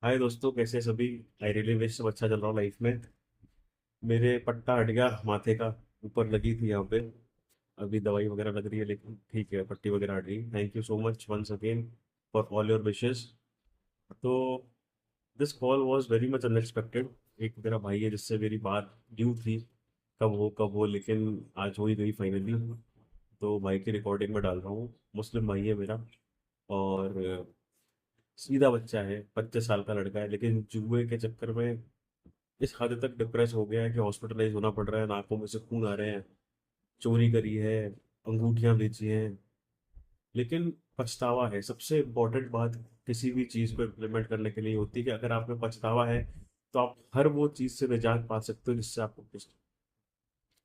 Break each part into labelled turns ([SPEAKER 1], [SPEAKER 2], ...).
[SPEAKER 1] हाय दोस्तों, कैसे हैं सभी। आई रियली विश सब अच्छा चल रहा हो लाइफ में। मेरे पट्टा हट गया माथे का, ऊपर लगी थी यहाँ पे। अभी दवाई वगैरह लग रही है, लेकिन ठीक है, पट्टी वगैरह हट गई। Thank you so much once again for all your wishes. तो this call was very much unexpected. एक मेरा भाई है जिससे मेरी बात ड्यू थी, कब हो, लेकिन आज हो ही गई फाइनली। तो भाई की रिकॉर्डिंग में डाल रहा हूँ। मुस्लिम भाई है मेरा, और सीधा बच्चा है, 25 साल का लड़का है, लेकिन जुए के चक्कर में इस हद तक डिप्रेस हो गया है कि हॉस्पिटलाइज होना पड़ रहा है, नाकों में से खून आ रहे हैं। चोरी करी है, अंगूठियां बेची हैं, लेकिन पछतावा है। सबसे इम्पोर्टेंट बात किसी भी चीज़ को इम्प्लीमेंट करने के लिए होती है कि अगर आप में पछतावा है तो आप हर वो चीज़ से निजात पा सकते हो जिससे आपको कुछ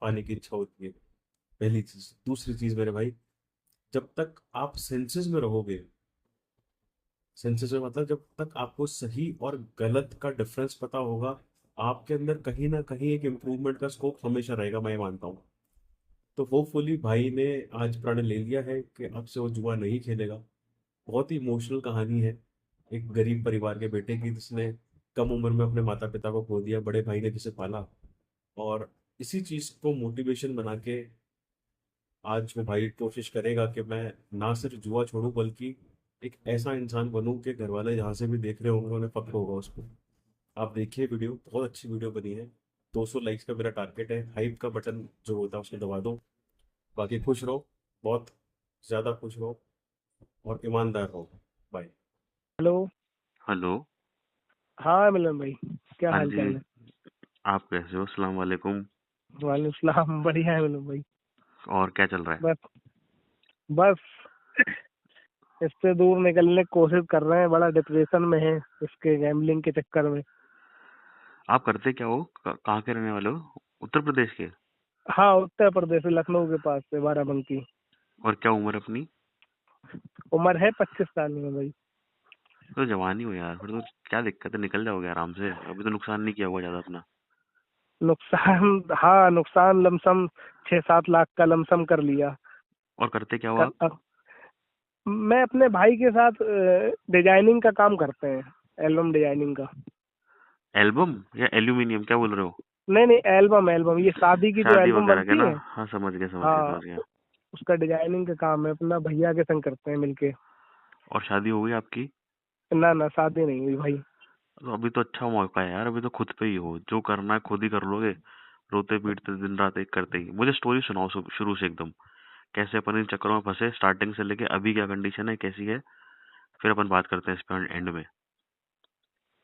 [SPEAKER 1] पाने की इच्छा होती है। पहली चीज़। दूसरी चीज़ मेरे भाई, जब तक आप सेंसेस में रहोगे, सेंसेस में मतलब जब तक आपको सही और गलत का डिफरेंस पता होगा, आपके अंदर कहीं ना कहीं एक इम्प्रूवमेंट का स्कोप हमेशा रहेगा, मैं ये मानता हूँ। तो होपफुली भाई ने आज प्रण ले लिया है कि अब से वो जुआ नहीं खेलेगा। बहुत ही इमोशनल कहानी है, एक गरीब परिवार के बेटे की जिसने कम उम्र में अपने माता पिता को खो दिया, बड़े भाई ने जिसे पाला। और इसी चीज को मोटिवेशन बना के आज वो भाई कोशिश करेगा कि मैं ना सिर्फ जुआ छोड़ूं, बल्कि एक ऐसा इंसान बनूं कि घर वाले जहाँ से भी देख रहे होंगे उन्हें फक्र होगा उसको। आप देखिए वीडियो, बहुत अच्छी वीडियो बनी है। 200 लाइक्स का मेरा टारगेट है। हाइप का बटन जो होता है उसको दबा दो। बाकी खुश रहो, बहुत ज़्यादा खुश रहो, और ईमानदार रहो। बाय।
[SPEAKER 2] हेलो।
[SPEAKER 3] हेलो।
[SPEAKER 2] हाँ मिलन भाई, क्या
[SPEAKER 3] हाँ
[SPEAKER 2] हाल
[SPEAKER 3] जी।
[SPEAKER 2] चाल है?
[SPEAKER 3] आप कैसे हो? अस्सलाम वालेकुम।
[SPEAKER 2] वालेकुम सलाम। बढ़िया है मिलन भाई।
[SPEAKER 3] और क्या चल रहा है?
[SPEAKER 2] बस बस इससे दूर निकलने की कोशिश कर रहे हैं, बड़ा डिप्रेशन में है इसके गैम्बलिंग के चक्कर में।
[SPEAKER 3] आप करते क्या हो? कहाँ के रहने वाले हो? उत्तर प्रदेश के?
[SPEAKER 2] हाँ, उत्तर प्रदेश, लखनऊ के पास से, बाराबंकी।
[SPEAKER 3] और क्या उम्र अपनी?
[SPEAKER 2] उम्र है 25 साल में भाई।
[SPEAKER 3] तो जवानी हो यार, फिर तो क्या दिक्कत है, निकल जाओगे आराम से। अभी तो नुकसान नहीं किया हुआ ज्यादा अपना।
[SPEAKER 2] नुकसान हाँ, नुकसान लमसम 6-7 लाख का लमसम कर लिया।
[SPEAKER 3] और करते क्या हो
[SPEAKER 2] कर,
[SPEAKER 3] आप?
[SPEAKER 2] मैं अपने भाई के साथ डिजाइनिंग का काम करते हैं, एल्बम डिजाइनिंग का।
[SPEAKER 3] एल्बम या एल्यूमिनियम, क्या बोल रहे हो?
[SPEAKER 2] नहीं नहीं, एल्बम एल्बम, ये शादी की जो
[SPEAKER 3] शादी
[SPEAKER 2] एल्बम
[SPEAKER 3] वगैरह के
[SPEAKER 2] बनती
[SPEAKER 3] ना?
[SPEAKER 2] है।
[SPEAKER 3] हाँ, समझ गया समझ गया
[SPEAKER 2] हाँ,
[SPEAKER 3] समझ गया।
[SPEAKER 2] उसका डिजाइनिंग का काम है, अपना भैया के संग करते हैं मिलके।
[SPEAKER 3] और शादी हो गई आपकी?
[SPEAKER 2] ना ना, शादी नहीं हुई भाई।
[SPEAKER 3] तो अभी तो अच्छा मौका है यार, अभी तो खुद पे ही हो, जो करना है खुद ही कर लोगे। रोते पीटते दिन रात एक करते ही। मुझे स्टोरी सुनाओ शुरू से एकदम। कैसे अपन इन चक्करों में फंसे, स्टार्टिंग से लेके अभी क्या कंडीशन है, कैसी है? फिर अपन बात करते हैं इस पे एंड में।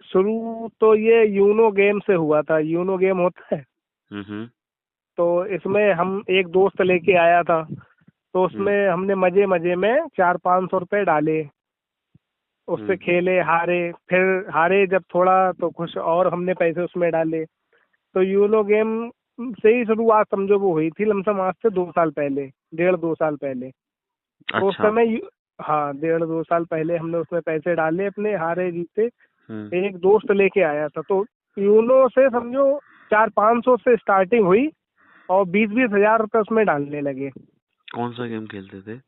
[SPEAKER 2] शुरू तो ये यूनो गेम से हुआ था। यूनो गेम होता है,
[SPEAKER 3] हम्म।
[SPEAKER 2] तो इसमें हम एक दोस्त लेके आया था। तो
[SPEAKER 3] हम्म।
[SPEAKER 2] उसमें हमने मजे मजे में 400-500 रुपए डाले, उससे
[SPEAKER 3] हम्म।
[SPEAKER 2] खेले, हारे। फिर हारे जब थोड़ा, तो कुछ और हमने पैसे उसमें डाले। तो यूनो गेम से ही शुरुआत समझो वो हुई थी, लमसम आज से 2 साल पहले, 1.5-2 साल पहले। तो उस
[SPEAKER 3] अच्छा।
[SPEAKER 2] समय हाँ, 1.5-2 साल पहले हमने उसमें पैसे डाले अपने, हारे जीते।
[SPEAKER 3] हम्म।
[SPEAKER 2] एक दोस्त लेके आया था, तो यूनो से समझो 400-500 से स्टार्टिंग हुई, और 20-20 हजार रुपये उसमें डालने लगे।
[SPEAKER 3] कौन सा गेम खेलते थे?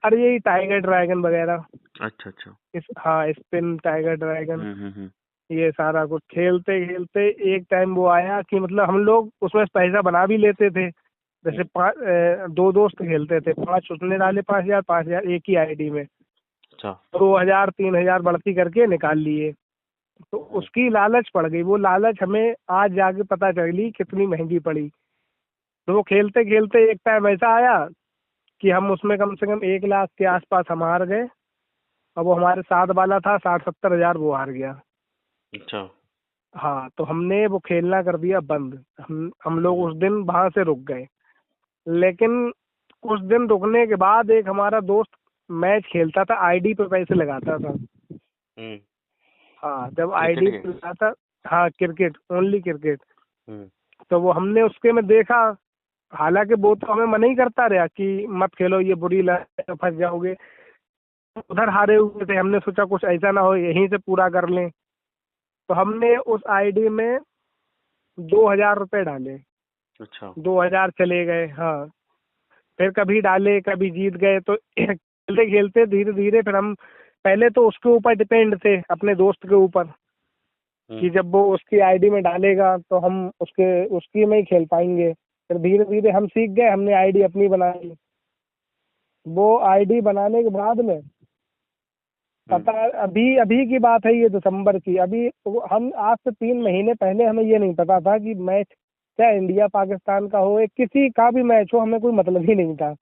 [SPEAKER 2] अरे यही टाइगर ड्रैगन वगैरह।
[SPEAKER 3] अच्छा अच्छा।
[SPEAKER 2] हाँ, स्पिन टाइगर ड्रैगन,
[SPEAKER 3] हम्म।
[SPEAKER 2] ये सारा कुछ खेलते खेलते एक टाइम वो आया कि मतलब हम लोग उसमें पैसा बना भी लेते थे। जैसे दो दोस्त खेलते थे, 5 उसने डाले, 5 हजार, 5 हजार एक ही आईडी में।
[SPEAKER 3] अच्छा।
[SPEAKER 2] 2 हजार 3 हजार बढ़ती करके निकाल लिए। तो उसकी लालच पड़ गई। वो लालच हमें आज जाके पता चली कितनी महंगी पड़ी। तो वो खेलते खेलते एक टाइम ऐसा आया कि हम उसमें कम से कम 1 लाख के आसपास हम हार गए। अब वो हमारे साथ वाला था, 60-70 हजार वो हार गया।
[SPEAKER 3] अच्छा।
[SPEAKER 2] हाँ, तो हमने वो खेलना कर दिया बंद। हम लोग
[SPEAKER 3] हम्म।
[SPEAKER 2] उस दिन वहां से रुक गए। लेकिन कुछ दिन रुकने के बाद एक हमारा दोस्त मैच खेलता था, आईडी पे पैसे लगाता था।
[SPEAKER 3] हम्म।
[SPEAKER 2] हाँ, जब
[SPEAKER 3] क्रिकेट
[SPEAKER 2] आईडी
[SPEAKER 3] के?
[SPEAKER 2] पे लगाता। हाँ, क्रिकेट, ओनली क्रिकेट।
[SPEAKER 3] हम्म।
[SPEAKER 2] तो वो हमने उसके में देखा। हालांकि वो तो हमें मना ही करता रहा कि मत खेलो, ये बुरी लत है, फंस जाओगे। उधर हारे हुए थे, हमने सोचा कुछ ऐसा ना हो, यहीं से पूरा कर लें। तो हमने उस आईडी में 2 हजार रुपये डाले।
[SPEAKER 3] अच्छा।
[SPEAKER 2] 2 हजार चले गए। हाँ, फिर कभी डाले, कभी जीत गए। तो खेलते खेलते धीरे धीरे फिर हम पहले तो उसके ऊपर डिपेंड थे, अपने दोस्त के ऊपर, कि जब वो उसकी आईडी में डालेगा तो हम उसकी में ही खेल पाएंगे। फिर धीरे धीरे हम सीख गए, हमने आईडी अपनी बनाई। वो आईडी बनाने के बाद में पता, अभी अभी की बात है ये, दिसंबर की। अभी हम आज से 3 महीने पहले हमें ये नहीं पता था कि मैच चाहे इंडिया पाकिस्तान का हो, किसी का भी मैच हो, हमें कोई मतलब ही नहीं था।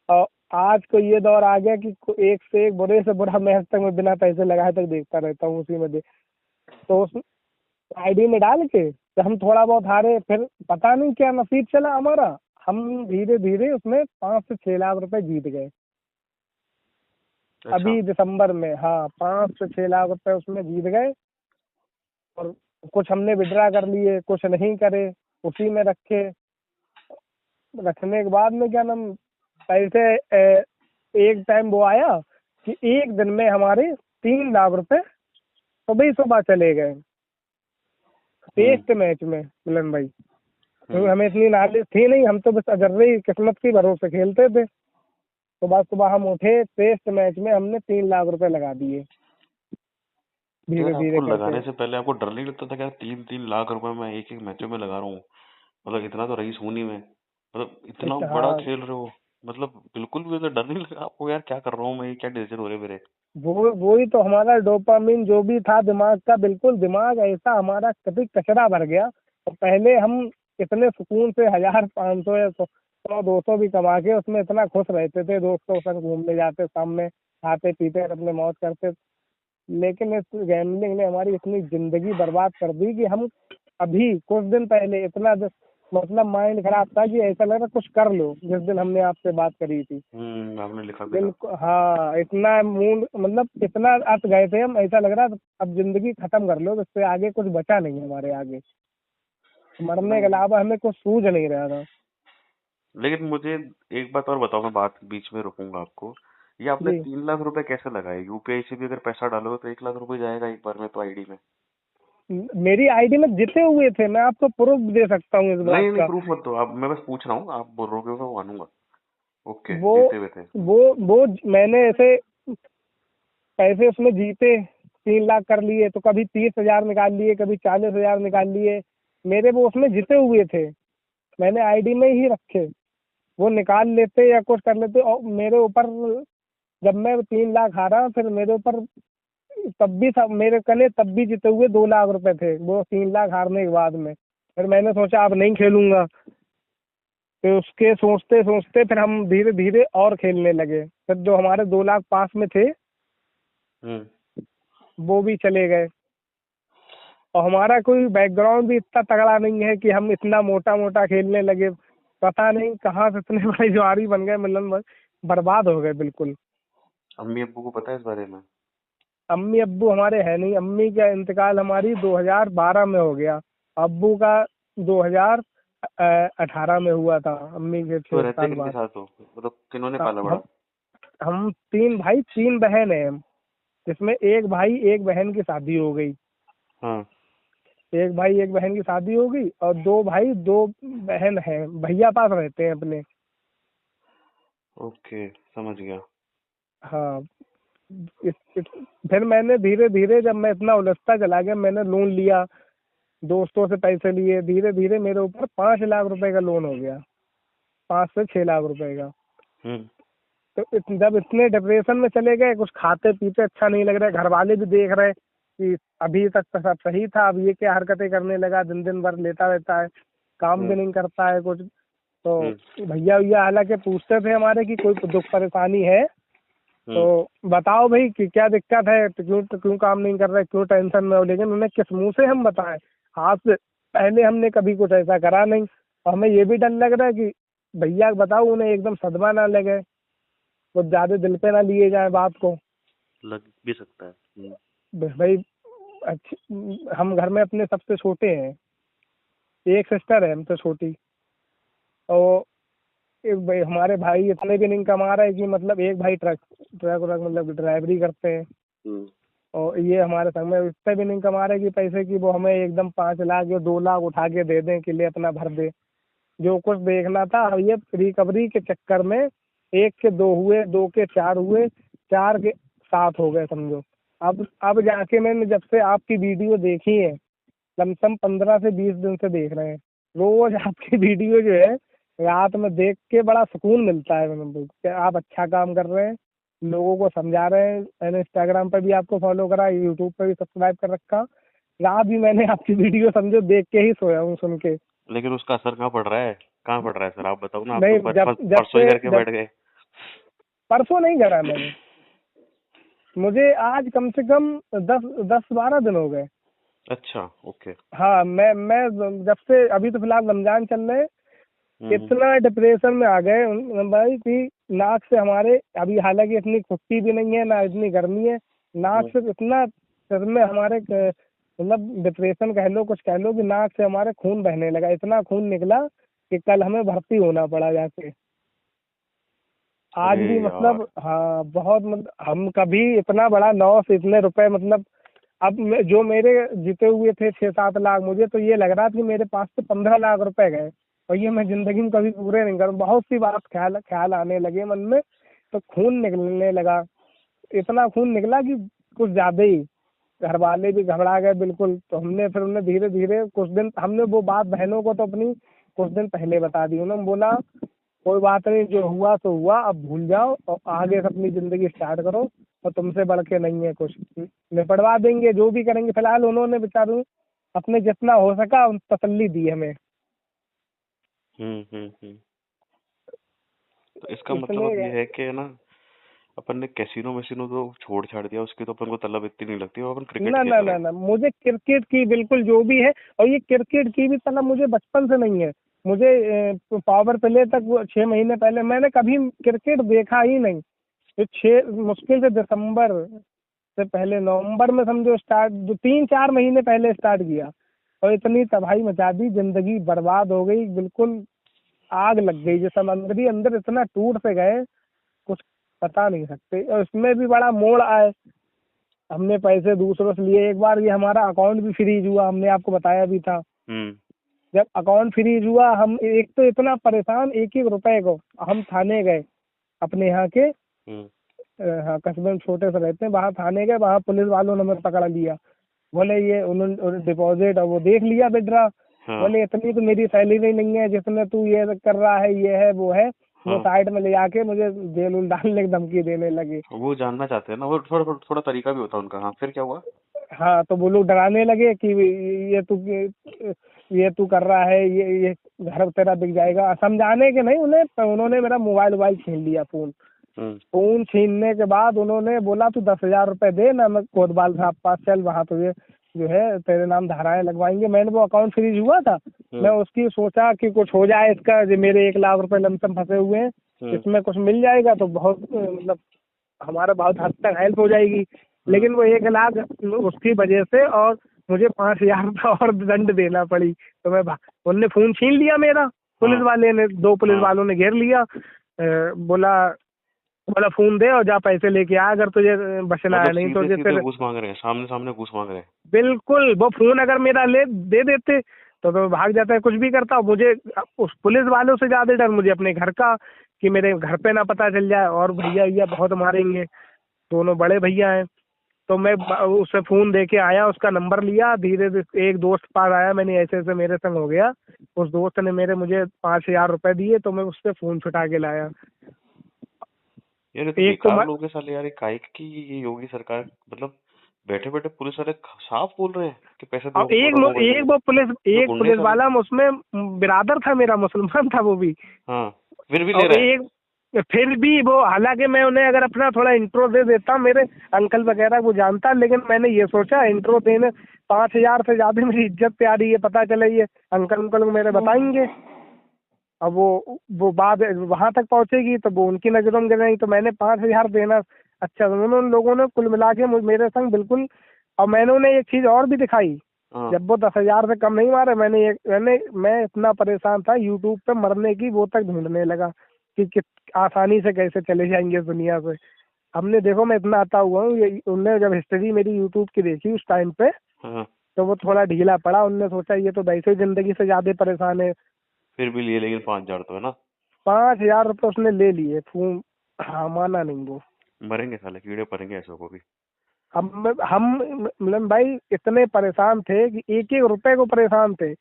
[SPEAKER 2] और आज को ये दौर आ गया कि एक से एक बुरे से बुरा मैच तक मैं बिना पैसे लगाए तक देखता रहता हूँ, उसी में तो उस आईडी में डाल के तो हम थोड़ा बहुत हारे, फिर पता नहीं क्या नसीब चला हमारा, हम धीरे धीरे उसमें 5 से 6 लाख रुपए जीत गए।
[SPEAKER 3] अच्छा।
[SPEAKER 2] अभी दिसंबर में, हाँ, 5 से 6 लाख रुपए उसमें जीत गए। और कुछ हमने विड्रा कर लिए, कुछ नहीं करे, उसी में रखे। रखने के बाद में क्या नाम, पैसे एक टाइम वो आया कि एक दिन में हमारे 3 लाख रुपए सुबह सुबह चले गए टेस्ट मैच में, मिलन भाई। क्योंकि हमें इतनी नॉलेज थी नहीं, हम तो बस अजर्रे ही किस्मत की भरोसे खेलते थे। सुबह सुबह हम उठे, टेस्ट मैच में हमने 3 लाख रुपए लगा दिए धीरे
[SPEAKER 3] यार
[SPEAKER 2] धीरे
[SPEAKER 3] आपको
[SPEAKER 2] करके।
[SPEAKER 3] लगाने से पहले आपको डर नहीं लगता था कि यार 3-3 लाख रुपए मैं एक एक मैचों में लगा रहा हूँ? मतलब इतना तो रईस हूं नहीं मैं, मतलब इतना बड़ा
[SPEAKER 2] हाँ,
[SPEAKER 3] खेल रहे हो, मतलब बिल्कुल भी मतलब डर नहीं लगा आपको यार क्या कर रहा हूँ मैं, ये क्या डिसीजन हो रहे मेरे?
[SPEAKER 2] वही तो हमारा डोपामिन जो भी था दिमाग का, बिल्कुल दिमाग ऐसा हमारा कभी कचरा भर गया। और पहले हम इतने सुकून से 1000, 500 या 100, 200 भी कमा के उसमें इतना खुश रहते थे, दोस्तों के संग घूमने जाते, सामने खाते पीते अपने मौज करते। लेकिन इस गैम्बलिंग ने हमारी इतनी जिंदगी बर्बाद कर दी कि हम अभी कुछ दिन पहले इतना मतलब माइंड खराब था कि ऐसा लग रहा कुछ कर लो, जिस दिन हमने आपसे बात करी थी।
[SPEAKER 3] आपने लिखा भी था।
[SPEAKER 2] बिल्कुल, हाँ, इतना मूड, मतलब इतना अत गए थे हम, ऐसा लग रहा था अब जिंदगी खत्म कर लो, इससे आगे कुछ बचा नहीं है हमारे आगे, मरने के
[SPEAKER 3] नहीं,
[SPEAKER 2] अलावा हमें कुछ सूझ नहीं रहा था।
[SPEAKER 3] लेकिन मुझे एक बात और बताओ, मैं बात बीच में रोकूंगा आपको। ये आपने
[SPEAKER 2] जी,
[SPEAKER 3] 3 लाख रुपए कैसे लगाए? यूपीआई से भी अगर पैसा डालोगे तो 1 लाख रुपए जाएगा एक बार में तो आईडी में।
[SPEAKER 2] मेरी आईडी में जिते हुए थे, मैं आपको प्रूफ दे सकता हूँ इस बात
[SPEAKER 3] नहीं नहीं,
[SPEAKER 2] का।
[SPEAKER 3] प्रूफ मत दो आप, मैं बस पूछ रहा हूँ, आप बोल रहे हो तो मानूंगा। ओके,
[SPEAKER 2] वो
[SPEAKER 3] जीते हुए थे।
[SPEAKER 2] वो मैंने ऐसे पैसे उसमें जीते, 3 लाख कर लिए तो कभी 30 हजार निकाल लिए, कभी 40 हजार निकाल लिए। मेरे वो उसमें जीते हुए थे, मैंने आईडी में ही रखे। वो निकाल लेते या कुछ कर लेते, और मेरे ऊपर जब मैं 3 लाख हारा, फिर मेरे ऊपर तब भी सब मेरे कने तब भी जीते हुए 2 लाख रुपए थे, वो 3 लाख हारने के बाद में। फिर मैंने सोचा अब नहीं खेलूंगा, फिर उसके सोचते सोचते फिर हम धीरे धीरे और खेलने लगे। फिर जो हमारे 2 लाख पास में थे
[SPEAKER 3] हम्म।
[SPEAKER 2] वो भी चले गए। और हमारा कोई बैकग्राउंड भी इतना तगड़ा नहीं है कि हम इतना मोटा मोटा खेलने लगे। पता नहीं कहाँ से इतने बड़े जुआरी बन गए, मतलब बर्बाद हो गए बिल्कुल।
[SPEAKER 3] अम्मी अब्बू को पता है इस बारे में?
[SPEAKER 2] अम्मी अब्बू हमारे है नहीं, अम्मी का इंतकाल हमारी 2012 में हो गया, अब्बू का 2018 में हुआ था, अम्मी के
[SPEAKER 3] तो
[SPEAKER 2] 6
[SPEAKER 3] रहते
[SPEAKER 2] साल
[SPEAKER 3] किनके
[SPEAKER 2] बाद।
[SPEAKER 3] साथ हो, मतलब किन्होंने पाला
[SPEAKER 2] हम
[SPEAKER 3] बड़ा?
[SPEAKER 2] हम 3 भाई 3 बहन हैं हम, जिसमें एक भाई एक बहन की शादी हो गई।
[SPEAKER 3] हाँ।
[SPEAKER 2] एक भाई एक बहन की शादी हो गई, और 2 भाई 2 बहन हैं, भैया पास रहते हैं अपने।
[SPEAKER 3] ओके, समझ गया।
[SPEAKER 2] हाँ, इस फिर मैंने धीरे धीरे, जब मैं इतना उलझता चला गया, मैंने लोन लिया, दोस्तों से पैसे लिए, धीरे धीरे मेरे ऊपर 5 लाख रुपए का लोन हो गया, 5 से 6 लाख रुपए का।
[SPEAKER 3] हम्म।
[SPEAKER 2] तो जब इतने डिप्रेशन में चले गए, कुछ खाते पीते अच्छा नहीं लग रहा है, घर वाले भी देख रहे कि अभी तक तो सब सही था, अब ये क्या हरकतें करने लगा, दिन दिन भर लेता रहता है, काम भी नहीं करता है कुछ। तो भैया भैया हालांकि पूछते थे हमारे कि कोई दुख परेशानी है तो बताओ भाई कि क्या दिक्कत है, तो क्यों काम नहीं कर रहे, क्यों टेंशन में हो। लेकिन उन्हें किस मुंह से हम बताएं, आज से पहले हमने कभी कुछ ऐसा करा नहीं। और हमें ये भी डर लग रहा है कि भैया बताओ उन्हें एकदम सदमा ना लगे, वो ज्यादा दिल पे ना लिए जाए बात को।
[SPEAKER 3] लग भी सकता है।
[SPEAKER 2] भाई हम घर में अपने सबसे छोटे हैं, एक सिस्टर है हमसे छोटी। और एक भाई, हमारे भाई इतने भी नहीं कमा रहे कि मतलब, एक भाई ट्रक ट्रक व्रक मतलब ड्राइवरी करते हैं, और ये हमारे संग में इतने भी नहीं कमा रहे कि पैसे की वो हमें एकदम 5 लाख या 2 लाख उठा के दे दें कि ले अपना भर दे। जो कुछ देखना था, अब ये रिकवरी के चक्कर में 1 के 2 हुए, 2 के 4 हुए, 4 के साथ हो गए समझो। अब जाके मैंने जब से आपकी वीडियो देखी है, लमसम 15 से 20 दिन से देख रहे हैं, रोज आपकी वीडियो जो है रात में देख के बड़ा सुकून मिलता है। मैंने कि आप अच्छा काम कर रहे हैं, लोगों को समझा रहे हैं। मैंने इंस्टाग्राम पर भी आपको फॉलो करा, यूट्यूब पर भी सब्सक्राइब कर रखा। रात भी मैंने आपकी वीडियो समझो देख के ही सोया हूँ सुन के।
[SPEAKER 3] लेकिन उसका असर कहाँ पड़ रहा है, कहाँ पड़ रहा है सर, आप बताओ ना। आप तो
[SPEAKER 2] नहीं, जब
[SPEAKER 3] परसों ही
[SPEAKER 2] से
[SPEAKER 3] करके
[SPEAKER 2] जब
[SPEAKER 3] बैठ गए।
[SPEAKER 2] परसों नहीं करा मैंने, मुझे आज कम से कम 10-12 दिन हो गए।
[SPEAKER 3] अच्छा, ओके।
[SPEAKER 2] हाँ, मैं जब से, अभी तो फिलहाल रमजान चल रहे हैं, इतना डिप्रेशन में आ गए भाई कि नाक से हमारे, अभी हालांकि इतनी खुश्की भी नहीं है ना इतनी गर्मी है, नाक से इतना सर में हमारे मतलब डिप्रेशन कह लो, कुछ कह लो, कि नाक से हमारे खून बहने लगा। इतना खून निकला कि कल हमें भर्ती होना पड़ा जाके। आज
[SPEAKER 3] अरे
[SPEAKER 2] भी
[SPEAKER 3] यार।
[SPEAKER 2] मतलब, हाँ बहुत, मतलब हम कभी इतना बड़ा लॉस, इतने रुपए, मतलब अब जो मेरे जीते हुए थे 6-7 लाख, मुझे तो ये लग रहा था कि मेरे पास तो 15 लाख रुपए गए, और ये मैं जिंदगी में कभी पूरे नहीं करूँ। बहुत सी बात ख्याल ख्याल आने लगे मन में, तो खून निकलने लगा। इतना खून निकला कि कुछ ज्यादा ही, घर वाले भी घबरा गए बिल्कुल। तो हमने फिर उन्हें धीरे धीरे कुछ दिन, हमने वो बात बहनों को तो अपनी कुछ दिन पहले बता दी। उन्होंने बोला कोई बात नहीं, जो हुआ तो हुआ, अब भूल जाओ और आगे से अपनी जिंदगी स्टार्ट करो, और तुमसे बढ़ के नहीं है कुछ, निपटवा देंगे जो भी करेंगे। फिलहाल उन्होंने बेचारू अपने जितना हो सका तसल्ली दी हमें।
[SPEAKER 3] हम्म। तो इसका मतलब अब ये
[SPEAKER 2] इसलिए
[SPEAKER 3] है कि ना, अपन ने कैसीनो वैसीनो तो छोड़ छाड़ दिया, उसकी तो अपन को तलब इतनी नहीं लगती, और अपन क्रिकेट
[SPEAKER 2] ना
[SPEAKER 3] खेल
[SPEAKER 2] ना
[SPEAKER 3] रहे
[SPEAKER 2] ना
[SPEAKER 3] हैं।
[SPEAKER 2] ना, मुझे क्रिकेट की बिल्कुल जो भी है, और ये क्रिकेट की भी तलब मुझे बचपन से नहीं है। मुझे पावर प्ले तक, वो 6 महीने पहले मैंने कभी क्रिकेट देखा ही नहीं। ये 6 मुश्किल से दिसंबर से पहले, नवंबर में समझो स्टार्ट, 3-4 महीने पहले स्टार्ट किया, और इतनी तबाही मचा दी, जिंदगी बर्बाद हो गई बिल्कुल। आग लग गई जैसे, अंदर ही अंदर इतना टूट से गए, कुछ बता नहीं सकते। और इसमें भी बड़ा मोड़ आए, हमने पैसे दूसरों से लिए। एक बार ये हमारा अकाउंट भी फ्रीज हुआ, हमने आपको बताया भी था।
[SPEAKER 3] हम्म।
[SPEAKER 2] जब अकाउंट फ्रीज हुआ, हम एक तो इतना परेशान, एक एक रुपए को हम थाने गए अपने यहाँ के,
[SPEAKER 3] हम्म।
[SPEAKER 2] हाँ कस्बे में छोटे से रहते हैं, वहाँ थाने गए। वहाँ पुलिस वालों ने हमें पकड़ लिया। बोले ये उन्होंने डिपॉजिट, और वो देख लिया विड्रा।
[SPEAKER 3] हाँ।
[SPEAKER 2] बोले इतनी तो मेरी सैलरी नहीं है जिसमें तू ये कर रहा है, ये है वो है। वो
[SPEAKER 3] हाँ,
[SPEAKER 2] साइड में ले आके मुझे जेल उल डालने की धमकी देने लगे।
[SPEAKER 3] वो जानना चाहते हैं ना, वो थोड़ा थोड़ा तरीका भी होता है उनका। हाँ, फिर क्या हुआ?
[SPEAKER 2] हाँ, तो वो लोग डराने लगे कि ये तू कर रहा है, ये घर तेरा बिक जाएगा। समझाने के नहीं उन्हें, तो उन्होंने मेरा मोबाइल वोबाइल छीन लिया, फोन।
[SPEAKER 3] हम्म।
[SPEAKER 2] फोन छीनने के बाद उन्होंने बोला तू 10,000 रुपए दे ना, मैं कोतवाल साहब पास चल, वहाँ तुझे जो है तेरे नाम धाराएं लगवाएंगे। मैंने, वो अकाउंट फ्रीज हुआ था, मैं उसकी सोचा कि कुछ हो जाए इसका, जो मेरे 1 लाख रुपए लमसम फंसे हुए हैं, इसमें कुछ मिल जाएगा तो बहुत, मतलब हमारा बहुत हद तक हेल्प हो जाएगी। लेकिन वो 1 लाख उसकी वजह से, और मुझे 5,000 रुपये और दंड देना पड़ी। तो उनने फोन छीन लिया मेरा, पुलिस
[SPEAKER 3] हाँ।
[SPEAKER 2] वाले ने, 2 पुलिस
[SPEAKER 3] हाँ।
[SPEAKER 2] वालों ने घेर लिया। बोला बोला फोन दे और जा पैसे लेके आ, अगर तुझे बचना है,
[SPEAKER 3] मतलब
[SPEAKER 2] नहीं तो
[SPEAKER 3] सीधे
[SPEAKER 2] ये
[SPEAKER 3] सीधे
[SPEAKER 2] तेरे,
[SPEAKER 3] घूस मांग रहे हैं, सामने सामने घूस मांग रहे हैं।
[SPEAKER 2] बिल्कुल। वो फोन अगर मेरा दे देते तो मैं भाग जाता है, कुछ भी करता। मुझे उस पुलिस वालों से ज्यादा डर मुझे अपने घर का, कि मेरे घर पे ना पता चल जाए, और भैया बहुत मारेंगे, दोनों बड़े भैया हैं। तो मैं उसे फोन दे के आया, उसका नंबर लिया, धीरे धीरे एक दोस्त पास आया, मैंने ऐसे ऐसे मेरे संग हो गया। उस दोस्त ने मुझे 5,000 रुपए दिए, तो मैं उससे फोन छुटा के लाया।
[SPEAKER 3] यार ये तो
[SPEAKER 2] एक तो
[SPEAKER 3] बेकार लोग हैं साले यार, ये काहे की ये योगी सरकार, मतलब बैठे बैठे पुलिस वाले साफ बोल रहे हैं कि पैसे दो,
[SPEAKER 2] अब एक
[SPEAKER 3] मेरा मोबाइल दे
[SPEAKER 2] एक
[SPEAKER 3] दो।
[SPEAKER 2] वो पुलिस
[SPEAKER 3] तो
[SPEAKER 2] एक
[SPEAKER 3] गुंडे
[SPEAKER 2] पुलिस
[SPEAKER 3] साले।
[SPEAKER 2] वाला उसमें बिरादर था मेरा, मुसलमान था वो भी।
[SPEAKER 3] हाँ, फिर भी ले
[SPEAKER 2] और
[SPEAKER 3] रहा है।
[SPEAKER 2] एक, फिर भी वो, हालांकि मैं उन्हें अगर अपना थोड़ा इंट्रो दे देता, मेरे अंकल वगैरह को जानता, लेकिन मैंने ये सोचा इंट्रो देने 5,000 से ज्यादा मेरी इज्जत प्यारी है, पता चले ये अंकल को मेरे बताएंगे। अब वो बात वहां तक पहुंचेगी तो वो उनकी नजरों में गिरेगी, तो मैंने 5,000 देना। अच्छा, उन लोगों ने कुल मिला के मेरे संग बिल्कुल। और मैंने उन्हें एक चीज और भी दिखाई,
[SPEAKER 3] हाँ।
[SPEAKER 2] जब वो 10,000 से कम नहीं मारे, मैं इतना परेशान था, यूट्यूब पे मरने की वो तक ढूंढने लगा कि आसानी से कैसे चले जाएंगे इस दुनिया से। हमने, देखो मैं इतना आता हुआ हूँ, ये उनने जब हिस्ट्री मेरी यूट्यूब की देखी उस टाइम पे,
[SPEAKER 3] हाँ,
[SPEAKER 2] तो वो थोड़ा ढीला पड़ा। उनने सोचा ये तो वैसे ही जिंदगी से ज्यादा परेशान है।
[SPEAKER 3] फिर भी लिए, लेकिन 5,000 तो है ना।
[SPEAKER 2] 5,000 रुपये उसने ले लिए, हाँ, माना नहीं वो।
[SPEAKER 3] मरेंगे साले, कीड़े पड़ेंगे ऐसों को भी।
[SPEAKER 2] हम मिलन भाई इतने परेशान थे कि एक एक रुपए को परेशान थे,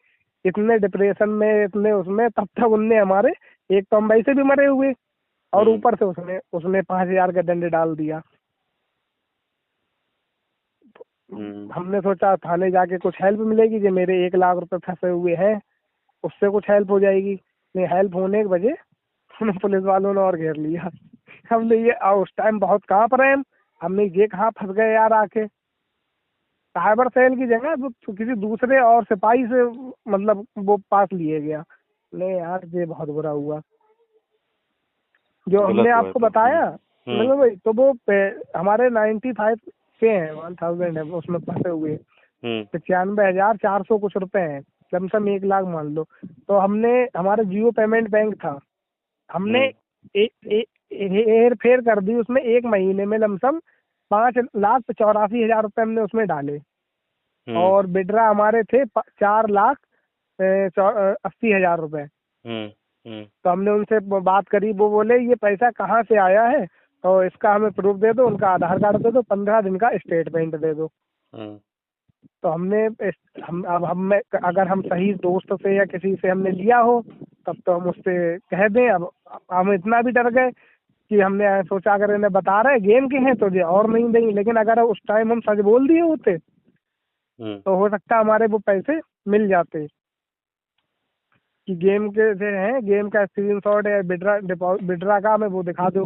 [SPEAKER 2] इतने डिप्रेशन में, इतने उसमें, तब तक उनने हमारे, एक तो हम भाई से भी मरे हुए और ऊपर से उसने उसने 5,000 का दंड डाल दिया। हमने सोचा थाने जाके कुछ हेल्प मिलेगी, जो मेरे 1 लाख रुपए फंसे हुए हैं उससे कुछ हेल्प हो जाएगी। नहीं, हेल्प होने के बजे पुलिस वालों ने और घेर लिया। हमने ये उस टाइम बहुत कांप रहे हैं हमने ये कहाँ फंस गए यार आके। साइबर सेल की जगह तो किसी दूसरे और सिपाही से मतलब वो पास लिए गया। नहीं यार ये बहुत बुरा हुआ जो हमने
[SPEAKER 3] गलत हुआ है
[SPEAKER 2] आपको
[SPEAKER 3] तो।
[SPEAKER 2] बताया।
[SPEAKER 3] हम्म
[SPEAKER 2] मतलब भाई तो वो हमारे 95 के हैं, 1000 है उसमें फंसे हुए।
[SPEAKER 3] हम्म
[SPEAKER 2] 95,400 कुछ रुपए हैं, लमसम 1 लाख मान लो। तो हमने, हमारा जियो पेमेंट बैंक था, हमने हेर फेर कर दी उसमें। 1 महीने में लमसम 5,84,000 रुपए हमने उसमें डाले।
[SPEAKER 3] हम्म
[SPEAKER 2] और बिडरा हमारे थे 4,80,000 रुपए।
[SPEAKER 3] हम्म हम्म
[SPEAKER 2] तो हमने उनसे बात करी, वो बोले ये पैसा कहाँ से आया है तो इसका हमें प्रूफ दे दो, उनका आधार कार्ड दे दो, 15 दिन का स्टेटमेंट दे दो।
[SPEAKER 3] हम्म
[SPEAKER 2] तो हमने अब हम अगर हम सही दोस्त से या किसी से हमने लिया हो तब तो हम उससे कह दें। अब हम इतना भी डर गए कि हमने सोचा अगर इन्हें बता रहे गेम के हैं तो ये और नहीं देंगे, लेकिन अगर उस टाइम हम सच बोल दिए होते
[SPEAKER 3] हम्म
[SPEAKER 2] तो हो सकता हमारे वो पैसे मिल जाते। कि गेम के जो है, गेम का स्क्रीनशॉट या बिड्रा का हमें वो दिखा दो।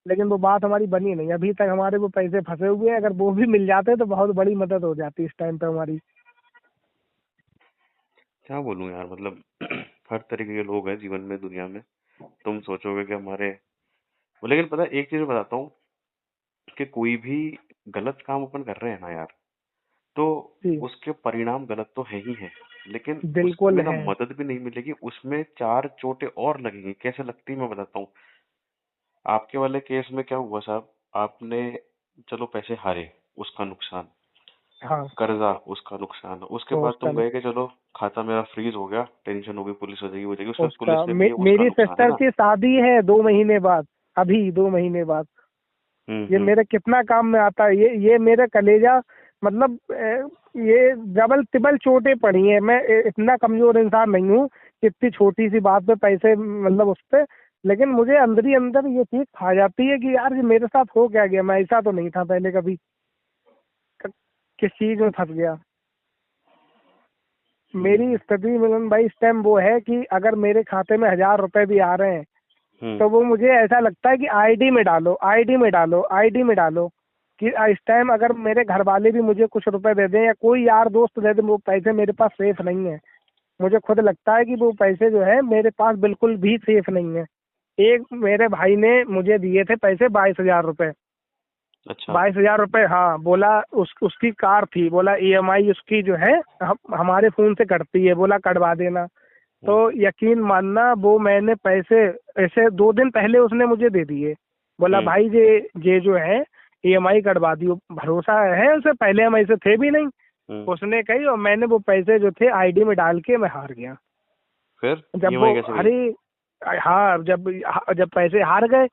[SPEAKER 2] लेकिन वो बात हमारी बनी नहीं, अभी तक हमारे वो पैसे फंसे हुए हैं। अगर वो भी मिल जाते तो बहुत बड़ी मदद हो जाती इस टाइम पे हमारी।
[SPEAKER 3] क्या बोलूं यार, मतलब हर तरीके के लोग हैं जीवन में, दुनिया में। तुम सोचोगे कि हमारे, लेकिन पता है, एक चीज बताता हूँ कि कोई भी गलत काम अपन कर रहे हैं ना यार, तो
[SPEAKER 2] जी
[SPEAKER 3] उसके परिणाम गलत तो है ही है, लेकिन
[SPEAKER 2] बिल्कुल
[SPEAKER 3] उसमें ना
[SPEAKER 2] है।
[SPEAKER 3] मदद भी नहीं मिलेगी, उसमें चार चोटें और लगेंगी। कैसे लगती है मैं बताता हूँ। आपके वाले केस में क्या हुआ साहब, आपने चलो पैसे हारे, उसका नुकसान,
[SPEAKER 2] हाँ
[SPEAKER 3] कर्जा उसका नुकसान, उसके
[SPEAKER 2] तो
[SPEAKER 3] बाद
[SPEAKER 2] उसका
[SPEAKER 3] तुम गए कि चलो खाता मेरा फ्रीज हो गया, टेंशन हो गई, पुलिस हो जाएगी, हो जाएगी, उसमें पुलिस
[SPEAKER 2] उसका
[SPEAKER 3] ने भी उसका
[SPEAKER 2] मेरी
[SPEAKER 3] नुकसान है
[SPEAKER 2] सिस्टर
[SPEAKER 3] ना।
[SPEAKER 2] की शादी है 2 महीने बाद, अभी 2 महीने बाद। ये
[SPEAKER 3] हम्म।
[SPEAKER 2] मेरे कितना काम में आता है, ये मेरे कलेजा, मतलब ये डबल तिबल चोटें पड़ी हैं। मैं इतना कमजोर इंसान नहीं हूँ कि इतनी छोटी सी बात पे पैसे मतलब उस पे, लेकिन मुझे अंदर ही अंदर ये चीज खा जाती है कि यार ये मेरे साथ हो क्या गया, मैं ऐसा तो नहीं था पहले कभी, किस चीज में फंस गया। मेरी स्थिति मिलन भाई इस टाइम वो है कि अगर मेरे खाते में 1,000 रुपए भी आ रहे हैं
[SPEAKER 3] हम्म
[SPEAKER 2] तो वो मुझे ऐसा लगता है कि आईडी में डालो, आईडी में डालो, आईडी में डालो। कि इस टाइम अगर मेरे घर वाले भी मुझे कुछ रुपए दे दें या कोई यार दोस्त दे दे, वो पैसे मेरे पास सेफ नहीं है। मुझे खुद लगता है कि वो पैसे जो है मेरे पास बिल्कुल भी सेफ नहीं है। एक मेरे भाई ने मुझे दिए थे पैसे 22,000 रुपए।
[SPEAKER 3] अच्छा।
[SPEAKER 2] 22,000 रुपए, हाँ। बोला उसकी कार थी, बोला ईएमआई उसकी जो है हमारे फोन से कटती है, बोला कटवा देना। तो
[SPEAKER 3] हम्म
[SPEAKER 2] यकीन मानना वो मैंने पैसे ऐसे 2 दिन पहले उसने मुझे दे दिए। बोला
[SPEAKER 3] हम्म
[SPEAKER 2] भाई ये जो है ईएमआई कटवा दियो। भरोसा है उसे, पहले हम ऐसे थे भी नहीं।
[SPEAKER 3] हम्म
[SPEAKER 2] उसने कही और मैंने वो पैसे जो थे आईडी में डाल के मैं हार गया।
[SPEAKER 3] फिर
[SPEAKER 2] जब वो
[SPEAKER 3] ईएमआई कैसे गई?
[SPEAKER 2] अरे हाँ, जब पैसे हार गए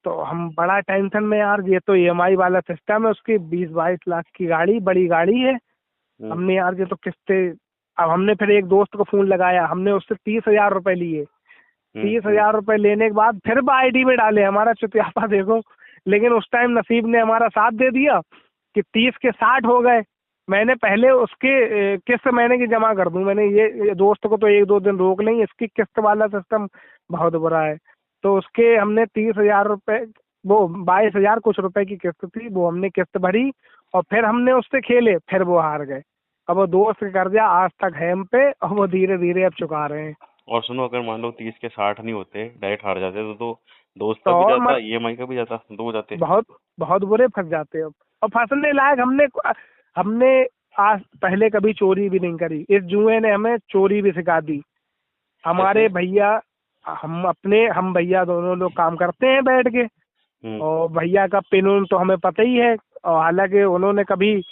[SPEAKER 2] तो हम बड़ा टेंशन में, यार ये तो ईएमआई वाला सिस्टम है, उसकी 20-22 लाख की गाड़ी, बड़ी गाड़ी है।
[SPEAKER 3] हम्म
[SPEAKER 2] हमने यार ये तो किस्ते। अब हमने फिर एक दोस्त को फोन लगाया, हमने उससे 30,000 रुपए लिए। तीस
[SPEAKER 3] हम्म।
[SPEAKER 2] हजार रुपए लेने के बाद फिर आईडी में डाले, हमारा चुतियापा देखो। लेकिन उस टाइम नसीब ने हमारा साथ दे दिया कि 30 के 60 हो गए। मैंने पहले उसके किस्त महीने की जमा कर दूं, मैंने ये दोस्त को तो 1-2 दिन रोक लेंगे, इसकी किस्त वाला सिस्टम बहुत बुरा है। तो उसके हमने 30,000 रुपए, वो 22,000 कुछ रुपए की किस्त थी, वो हमने किस्त भरी और फिर हमने उससे खेले, फिर वो हार गए। अब वो दोस्त का कर्जा आज तक है हम पे और वो धीरे धीरे अब चुका रहे हैं।
[SPEAKER 3] और सुनो, अगर मान लो 30 के 60 नहीं होते, डायरेक्ट हार जाते, तो दोस्त
[SPEAKER 2] तो
[SPEAKER 3] का भी
[SPEAKER 2] और
[SPEAKER 3] जाता, ईएमआई का भी जाता, दो हो जाते।
[SPEAKER 2] बहुत बहुत बुरे फंस जाते हैं अब। और फंसने लायक हमने हमने आज पहले कभी चोरी भी नहीं करी, इस जुए ने हमें चोरी भी सिखा दी।
[SPEAKER 3] कैसे?
[SPEAKER 2] हमारे भैया, हम भैया दोनों लोग काम करते हैं बैठ के।
[SPEAKER 3] हम्म
[SPEAKER 2] और भैया का पिन उन तो हमें पता ही है। और हालांकि उन्होंने कभी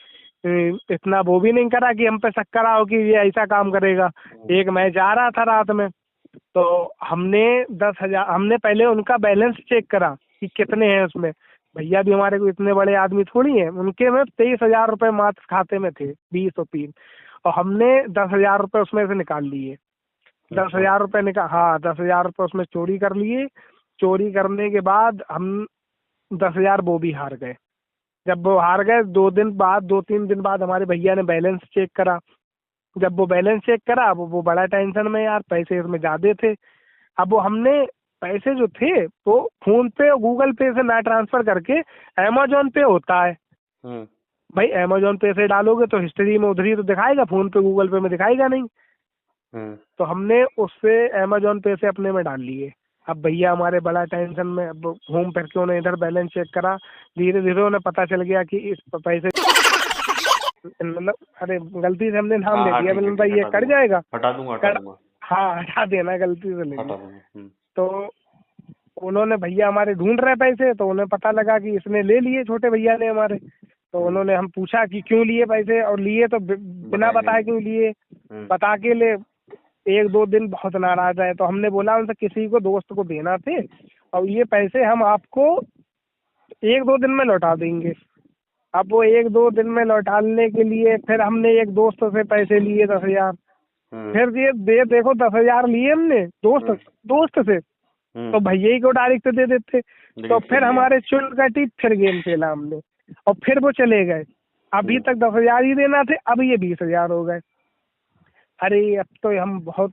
[SPEAKER 2] इतना वो भी नहीं करा कि हम पे शक करा हो कि ये ऐसा काम करेगा। एक मैं जा रहा था रात में, तो हमने 10,000, हमने पहले उनका बैलेंस चेक करा कि कितने हैं उसमें। भैया भी हमारे को इतने बड़े आदमी थोड़ी हैं, उनके में 23,000 रुपये मात्र खाते में थे, 20 और 3, और हमने 10,000 रुपये उसमें से निकाल लिए। 10,000 रुपये निकाल, हाँ 10,000 रुपये उसमें चोरी कर लिए। चोरी करने के बाद हम 10,000 वो भी हार गए। जब वो हार गए 2-3 दिन बाद हमारे भैया ने बैलेंस चेक करा। जब वो बैलेंस चेक करा, वो बड़ा टेंशन में, यार पैसे इसमें ज्यादा थे। अब वो हमने पैसे जो थे वो फोन पे और गूगल पे से ना ट्रांसफर करके, अमेजोन पे होता है भाई, अमेजोन पे से डालोगे तो हिस्ट्री में उधर ही तो दिखाएगा, फोन पे गूगल पे में दिखाएगा नहीं। तो हमने उससे अमेजोन पे से अपने में डाल लिए। अब भैया हमारे बड़ा टेंशन में, अब घूम फिर के उन्हें इधर बैलेंस चेक करा, धीरे धीरे उन्हें पता चल गया कि इस पैसे, मतलब अरे गलती से हमने नाम
[SPEAKER 3] हाँ
[SPEAKER 2] ले
[SPEAKER 3] हाँ
[SPEAKER 2] दिया,
[SPEAKER 3] ठीक है
[SPEAKER 2] मतलब भाई
[SPEAKER 3] ठीक है,
[SPEAKER 2] ये
[SPEAKER 3] हटा
[SPEAKER 2] कट
[SPEAKER 3] दूंगा
[SPEAKER 2] जाएगा।
[SPEAKER 3] हटा दूंगा हटा
[SPEAKER 2] कर,
[SPEAKER 3] दूंगा
[SPEAKER 2] हाँ हटा देना, गलती से ले
[SPEAKER 3] हटा
[SPEAKER 2] लिया।
[SPEAKER 3] दूंगा।
[SPEAKER 2] तो उन्होंने, भैया हमारे ढूंढ रहे पैसे, तो उन्हें पता लगा कि इसने ले लिए, छोटे भैया ने हमारे। तो उन्होंने, हम पूछा कि क्यों लिए पैसे, और लिए तो बिना
[SPEAKER 3] बताएंगे
[SPEAKER 2] बताए
[SPEAKER 3] नहीं।
[SPEAKER 2] क्यों लिए, बता के ले। 1-2 दिन बहुत नाराज आए, तो हमने बोला उनसे किसी को दोस्त को देना थे, और ये पैसे हम आपको 1-2 दिन में लौटा देंगे। अब वो 1-2 दिन में लौटाने के लिए फिर हमने एक दोस्त से पैसे लिए 10,000। फिर ये देखो 10,000 लिए हमने दोस्त से, तो भैया ही को डायरेक्ट दे देते। तो
[SPEAKER 3] लेकिन
[SPEAKER 2] फिर
[SPEAKER 3] खेल लिया।
[SPEAKER 2] हमारे चुल कटी, फिर गेम खेला हमने, और फिर वो चले गए। अभी तक 10,000 ही देना थे, अब ये 20,000 हो गए। अरे अब तो हम बहुत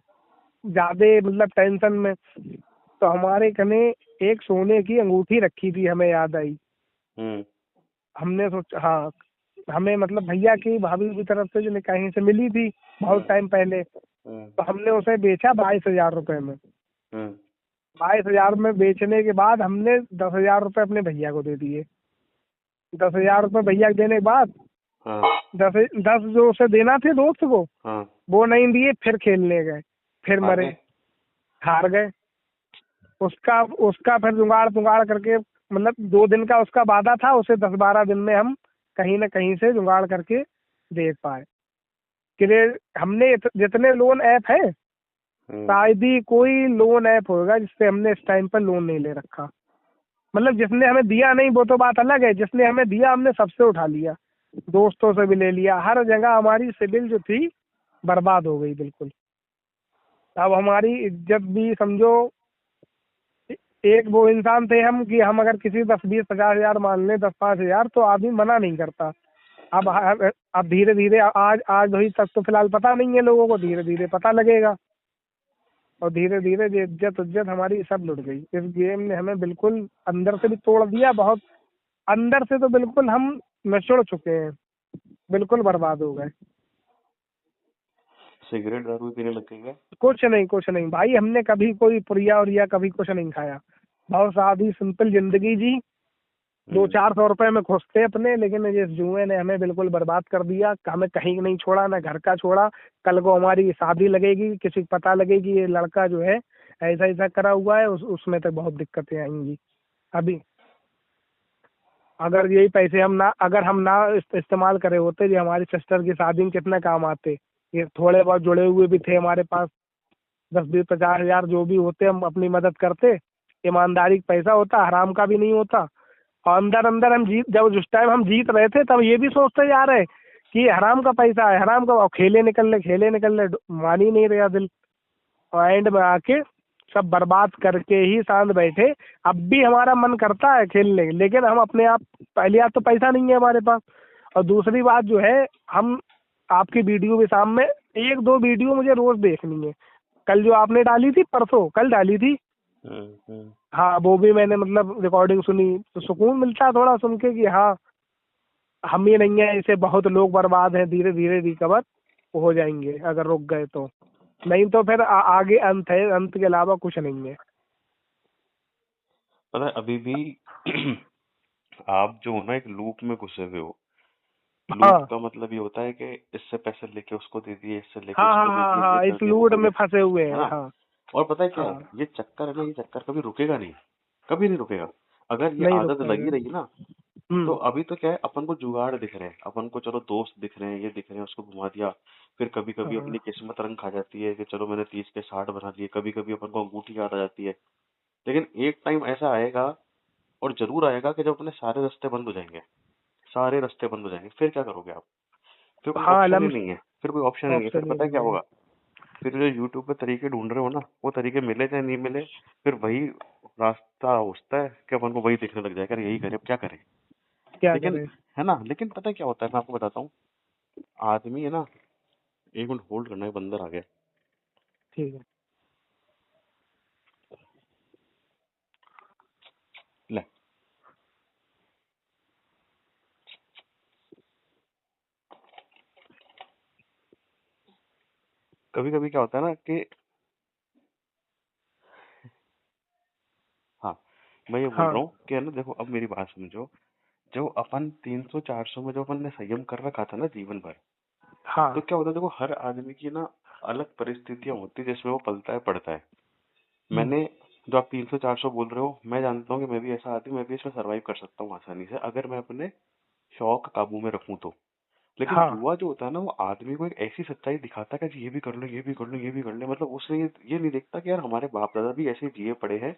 [SPEAKER 2] ज्यादा मतलब टेंशन में। तो हमारे कने एक सोने की अंगूठी रखी थी, हमें याद आई। हमने सोचा, हाँ हमें मतलब भैया की भाभी की तरफ से जो कहीं से मिली थी बहुत टाइम पहले, तो हमने उसे बेचा 22,000 रुपये में। 22,000 में बेचने के बाद हमने 10,000 रुपये अपने भैया को दे दिए। 10,000 रुपये भैया को देने के बाद, 10 जो उसे देना थे दोस्त को, वो नहीं दिए, फिर खेलने गए, फिर मरे, हार गए। उसका उसका फिर जुगाड़ करके, मतलब 2 दिन का उसका वादा था, उसे 10-12 दिन में हम कहीं ना कहीं से जुगाड़ करके दे पाए। हमने जितने लोन ऐप है, शायद ही कोई लोन ऐप होगा जिससे हमने इस टाइम पर लोन नहीं ले रखा। मतलब जिसने हमें दिया नहीं वो तो बात अलग है, जिसने हमें दिया हमने सबसे उठा लिया, दोस्तों से भी ले लिया, हर जगह हमारी सिबिल जो थी बर्बाद हो गई बिल्कुल। अब हमारी इज्जत भी समझो, एक वो इंसान थे हम कि हम अगर किसी 10-20-50 हज़ार मान लें, 10-5 हज़ार, तो आदमी मना नहीं करता। अब धीरे धीरे, आज वही तक तो फिलहाल पता नहीं है लोगों को, धीरे धीरे पता लगेगा, और धीरे धीरे ये इज्जत हमारी सब लुट गई। इस गेम ने हमें बिल्कुल अंदर से भी तोड़ दिया, बहुत अंदर से तो बिल्कुल हम निचुड़ चुके हैं, बिल्कुल बर्बाद हो गए।
[SPEAKER 3] सिगरेट दारू पीने लग गई क्या?
[SPEAKER 2] कुछ नहीं भाई, हमने कभी कोई पुरिया उरिया कभी कुछ नहीं खाया, बहुत सादी सिंपल जिंदगी जी। 200-400 रुपए में खुश थे अपने, लेकिन इस जुए ने हमें बिल्कुल बर्बाद कर दिया। हमें कहीं नहीं छोड़ा, ना घर का छोड़ा। कल को हमारी शादी लगेगी, किसी को पता लगेगी ये लड़का जो है ऐसा ऐसा करा हुआ है, उसमें तो बहुत दिक्कतें आएंगी। अभी अगर यही पैसे अगर हम ना इस्तेमाल करे होते, जो हमारी सिस्टर की शादी में कितना काम आते। ये थोड़े बहुत जुड़े हुए भी थे हमारे पास, 10-20-50 हज़ार जो भी होते, हम अपनी मदद करते। ईमानदारी का पैसा होता, हराम का भी नहीं होता। और अंदर अंदर हम जब जिस टाइम हम जीत रहे थे, तब ये भी सोचते जा रहे कि हराम का पैसा है, हराम का, और खेले निकल ले, मान ही नहीं रहा दिल। और एंड में आके सब बर्बाद करके ही शांत बैठे। अब भी हमारा मन करता है खेलने, लेकिन हम अपने आप, पहली बात तो पैसा नहीं है हमारे पास, और दूसरी बात जो है, हम आपकी वीडियो भी सामने 1-2 वीडियो मुझे रोज देखनी है। कल जो आपने डाली थी, परसों कल डाली थी, हाँ वो भी मैंने मतलब रिकॉर्डिंग सुनी, तो सुकून मिलता है थोड़ा सुन के कि हाँ हम ही नहीं है, ऐसे बहुत लोग बर्बाद हैं, धीरे धीरे रिकवर हो जाएंगे अगर रुक गए तो। नहीं तो फिर आगे अंत है, अंत के अलावा कुछ नहीं है।
[SPEAKER 3] पता है अभी भी आप जो हो ना एक लूप में घुसे हुए हो।
[SPEAKER 2] हाँ
[SPEAKER 3] लूप का मतलब ये होता है कि इससे पैसे लेके उसको दे दिए, इससे लेके
[SPEAKER 2] हाँ
[SPEAKER 3] उसको
[SPEAKER 2] हाँ
[SPEAKER 3] दे
[SPEAKER 2] हाँ
[SPEAKER 3] दिए,
[SPEAKER 2] हाँ,
[SPEAKER 3] ये
[SPEAKER 2] इस
[SPEAKER 3] कर दिया, वो
[SPEAKER 2] लूट
[SPEAKER 3] कर
[SPEAKER 2] में
[SPEAKER 3] दिया,
[SPEAKER 2] फंसे हुए
[SPEAKER 3] है
[SPEAKER 2] हैं।
[SPEAKER 3] ना।
[SPEAKER 2] हाँ
[SPEAKER 3] और पता है क्या है,
[SPEAKER 2] हाँ,
[SPEAKER 3] ये चक्कर है ना, ये चक्कर कभी रुकेगा नहीं, कभी नहीं रुकेगा। अगर ये
[SPEAKER 2] नहीं
[SPEAKER 3] आदत
[SPEAKER 2] रुकता
[SPEAKER 3] लगी
[SPEAKER 2] है।
[SPEAKER 3] रही ना, तो अभी तो क्या है, अपन को जुगाड़ दिख रहे हैं, अपन को चलो दोस्त दिख रहे हैं, ये दिख रहे हैं, उसको घुमा दिया। फिर कभी कभी
[SPEAKER 2] हाँ
[SPEAKER 3] अपनी किस्मत रंग खा जाती है कि चलो मैंने 30 के 60 बना दिए, कभी कभी अपन को अंगूठी याद आ जाती है। लेकिन एक टाइम ऐसा आएगा और जरूर आएगा कि जब अपने सारे रास्ते बंद हो जाएंगे, सारे रास्ते बंद हो जाएंगे, फिर क्या करोगे आप? फिर कोई
[SPEAKER 2] हाँ,
[SPEAKER 3] ऑप्शन ही
[SPEAKER 2] लम्स
[SPEAKER 3] नहीं है, फिर कोई ऑप्शन ही नहीं है, फिर
[SPEAKER 2] ऑप्शन ही
[SPEAKER 3] पता है क्या
[SPEAKER 2] नहीं है।
[SPEAKER 3] होगा? फिर जो यूट्यूब पे तरीके ढूंढ रहे हो ना, वो तरीके मिले चाहे नहीं मिले, फिर वही रास्ता होता है कि अपन को वही दिखने लग जाएगा, अरे यही करें, अब क्या करें।
[SPEAKER 2] क्या
[SPEAKER 3] लेकिन,
[SPEAKER 2] करें।
[SPEAKER 3] है ना, लेकिन पता है क्या होता है, मैं आपको बताता हूँ। आदमी है ना, एक मिनट होल्ड करना, है बंदर आ गया।
[SPEAKER 2] ठीक है।
[SPEAKER 3] ले। कभी कभी क्या होता है ना कि, हाँ, मैं ये बोल
[SPEAKER 2] हाँ
[SPEAKER 3] रहा हूँ कि है ना, देखो अब मेरी बात समझो। जो अपन 300-400 में जो अपन ने संयम कर रखा था ना जीवन भर, तो
[SPEAKER 2] हाँ
[SPEAKER 3] क्या होता है, देखो हर आदमी की ना अलग परिस्थितियां होती है जिसमें वो पलता है पड़ता है। मैंने, जो आप 300-400 बोल रहे हो, मैं जानता हूँ कि मैं भी ऐसा आदमी, मैं भी इसमें सरवाइव कर सकता हूँ आसानी से, अगर मैं अपने शौक काबू में रखूं तो। लेकिन
[SPEAKER 2] हाँ
[SPEAKER 3] जुआ जो होता है ना, वो आदमी को एक ऐसी सच्चाई दिखाता है कि ये भी कर लो, ये भी कर लो, ये भी कर ले, मतलब उसने ये नहीं देखता कि यार हमारे बाप दादा भी ऐसे जिए पड़े हैं,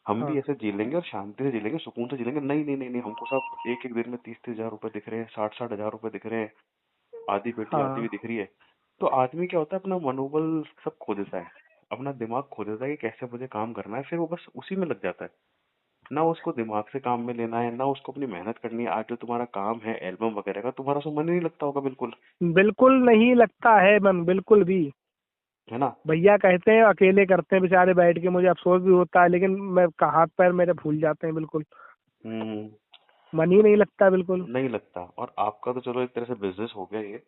[SPEAKER 3] हम
[SPEAKER 2] हाँ
[SPEAKER 3] भी ऐसे जी लेंगे और शांति से जी लेंगे, सुकून से जी लेंगे। नहीं नहीं नहीं नहीं, हमको सब एक एक दिन में 30-30 हजार रुपए दिख रहे हैं, 60-60 हजार रुपए दिख रहे हैं, आधी पेटी आती हुई
[SPEAKER 2] हाँ।
[SPEAKER 3] दिख रही है। तो आदमी क्या होता है, अपना मनोबल सब खो देता है, अपना दिमाग खो देता है कि कैसे मुझे काम करना है, फिर वो बस उसी में लग जाता है। ना उसको दिमाग से काम में लेना है, ना उसको अपनी मेहनत करनी है। आज जो तुम्हारा काम है एल्बम वगैरह का, तुम्हारा उसमें मन ही नहीं लगता होगा बिल्कुल,
[SPEAKER 2] बिल्कुल नहीं लगता है मन, बिल्कुल भी।
[SPEAKER 3] है ना?
[SPEAKER 2] भैया कहते हैं अकेले करते हैं बेचारे बैठ के, मुझे अफसोस भी होता है, लेकिन मैं हाथ पैर मेरे फूल जाते हैं बिल्कुल।
[SPEAKER 3] हम्म।
[SPEAKER 2] मन ही नहीं लगता बिल्कुल।
[SPEAKER 3] नहीं लगता। और आपका तो चलो एक तरह से बिजनेस हो गया ये।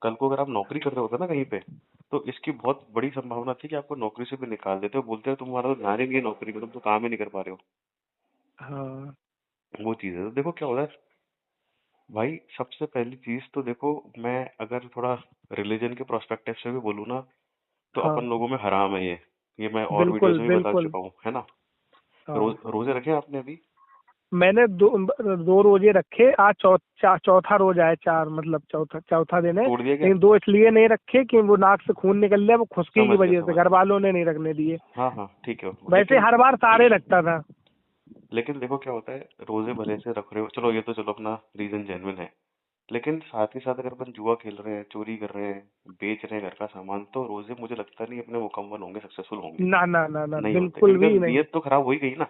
[SPEAKER 3] कल को अगर आप नौकरी कर रहे होते ना कहीं पे, तो इसकी बहुत बड़ी संभावना थी कि आपको नौकरी से भी निकाल देते हो, बोलते हो तुम्हारा तो ध्यान ही नहीं है नौकरी में, तुम तो काम ही नहीं कर पा रहे
[SPEAKER 2] हाँ
[SPEAKER 3] हो। वो चीज है। तो देखो क्या होता है भाई, सबसे पहली चीज तो देखो, मैं अगर थोड़ा रिलीजन के प्रोस्पेक्टिव से भी बोलूँ ना, तो
[SPEAKER 2] हाँ।
[SPEAKER 3] अपन लोगों में हराम है ये मैं और वीडियोस
[SPEAKER 2] बिल्कुल
[SPEAKER 3] में भी बता
[SPEAKER 2] बिल्कुल।
[SPEAKER 3] चुका हूँ, है ना?
[SPEAKER 2] हाँ,
[SPEAKER 3] रोजे रखे हैं आपने अभी?
[SPEAKER 2] मैंने दो रोजे रखे, आज चौथा रोज है, चार मतलब चौथा चौथा दिन है,
[SPEAKER 3] तोड़ दिया क्या?
[SPEAKER 2] लेकिन दो इसलिए नहीं रखे कि वो नाक से खून निकल गया, वो खुश्की की
[SPEAKER 3] समझ गया,
[SPEAKER 2] वजह से
[SPEAKER 3] समझ
[SPEAKER 2] घर
[SPEAKER 3] गया।
[SPEAKER 2] वालों ने नहीं रखने दिए।
[SPEAKER 3] हाँ हाँ ठीक है।
[SPEAKER 2] वैसे
[SPEAKER 3] लेकिन,
[SPEAKER 2] हर बार सारे रखता था।
[SPEAKER 3] लेकिन देखो क्या होता है, रोजे भले से रख रहे हो, चलो ये तो चलो अपना रीजन जेन्युइन है, लेकिन साथ ही साथ अगर अपन जुआ खेल रहे हैं, चोरी कर रहे हैं, बेच रहे हैं घर का सामान, तो रोजे मुझे लगता नहीं अपने मुकम्मल होंगे, सक्सेसफुल होंगे।
[SPEAKER 2] ना ना ना ना,
[SPEAKER 3] नहीं होते,
[SPEAKER 2] बिल्कुल
[SPEAKER 3] क्योंकि
[SPEAKER 2] भी नहीं।
[SPEAKER 3] नीयत तो खराब हो ही गई ना।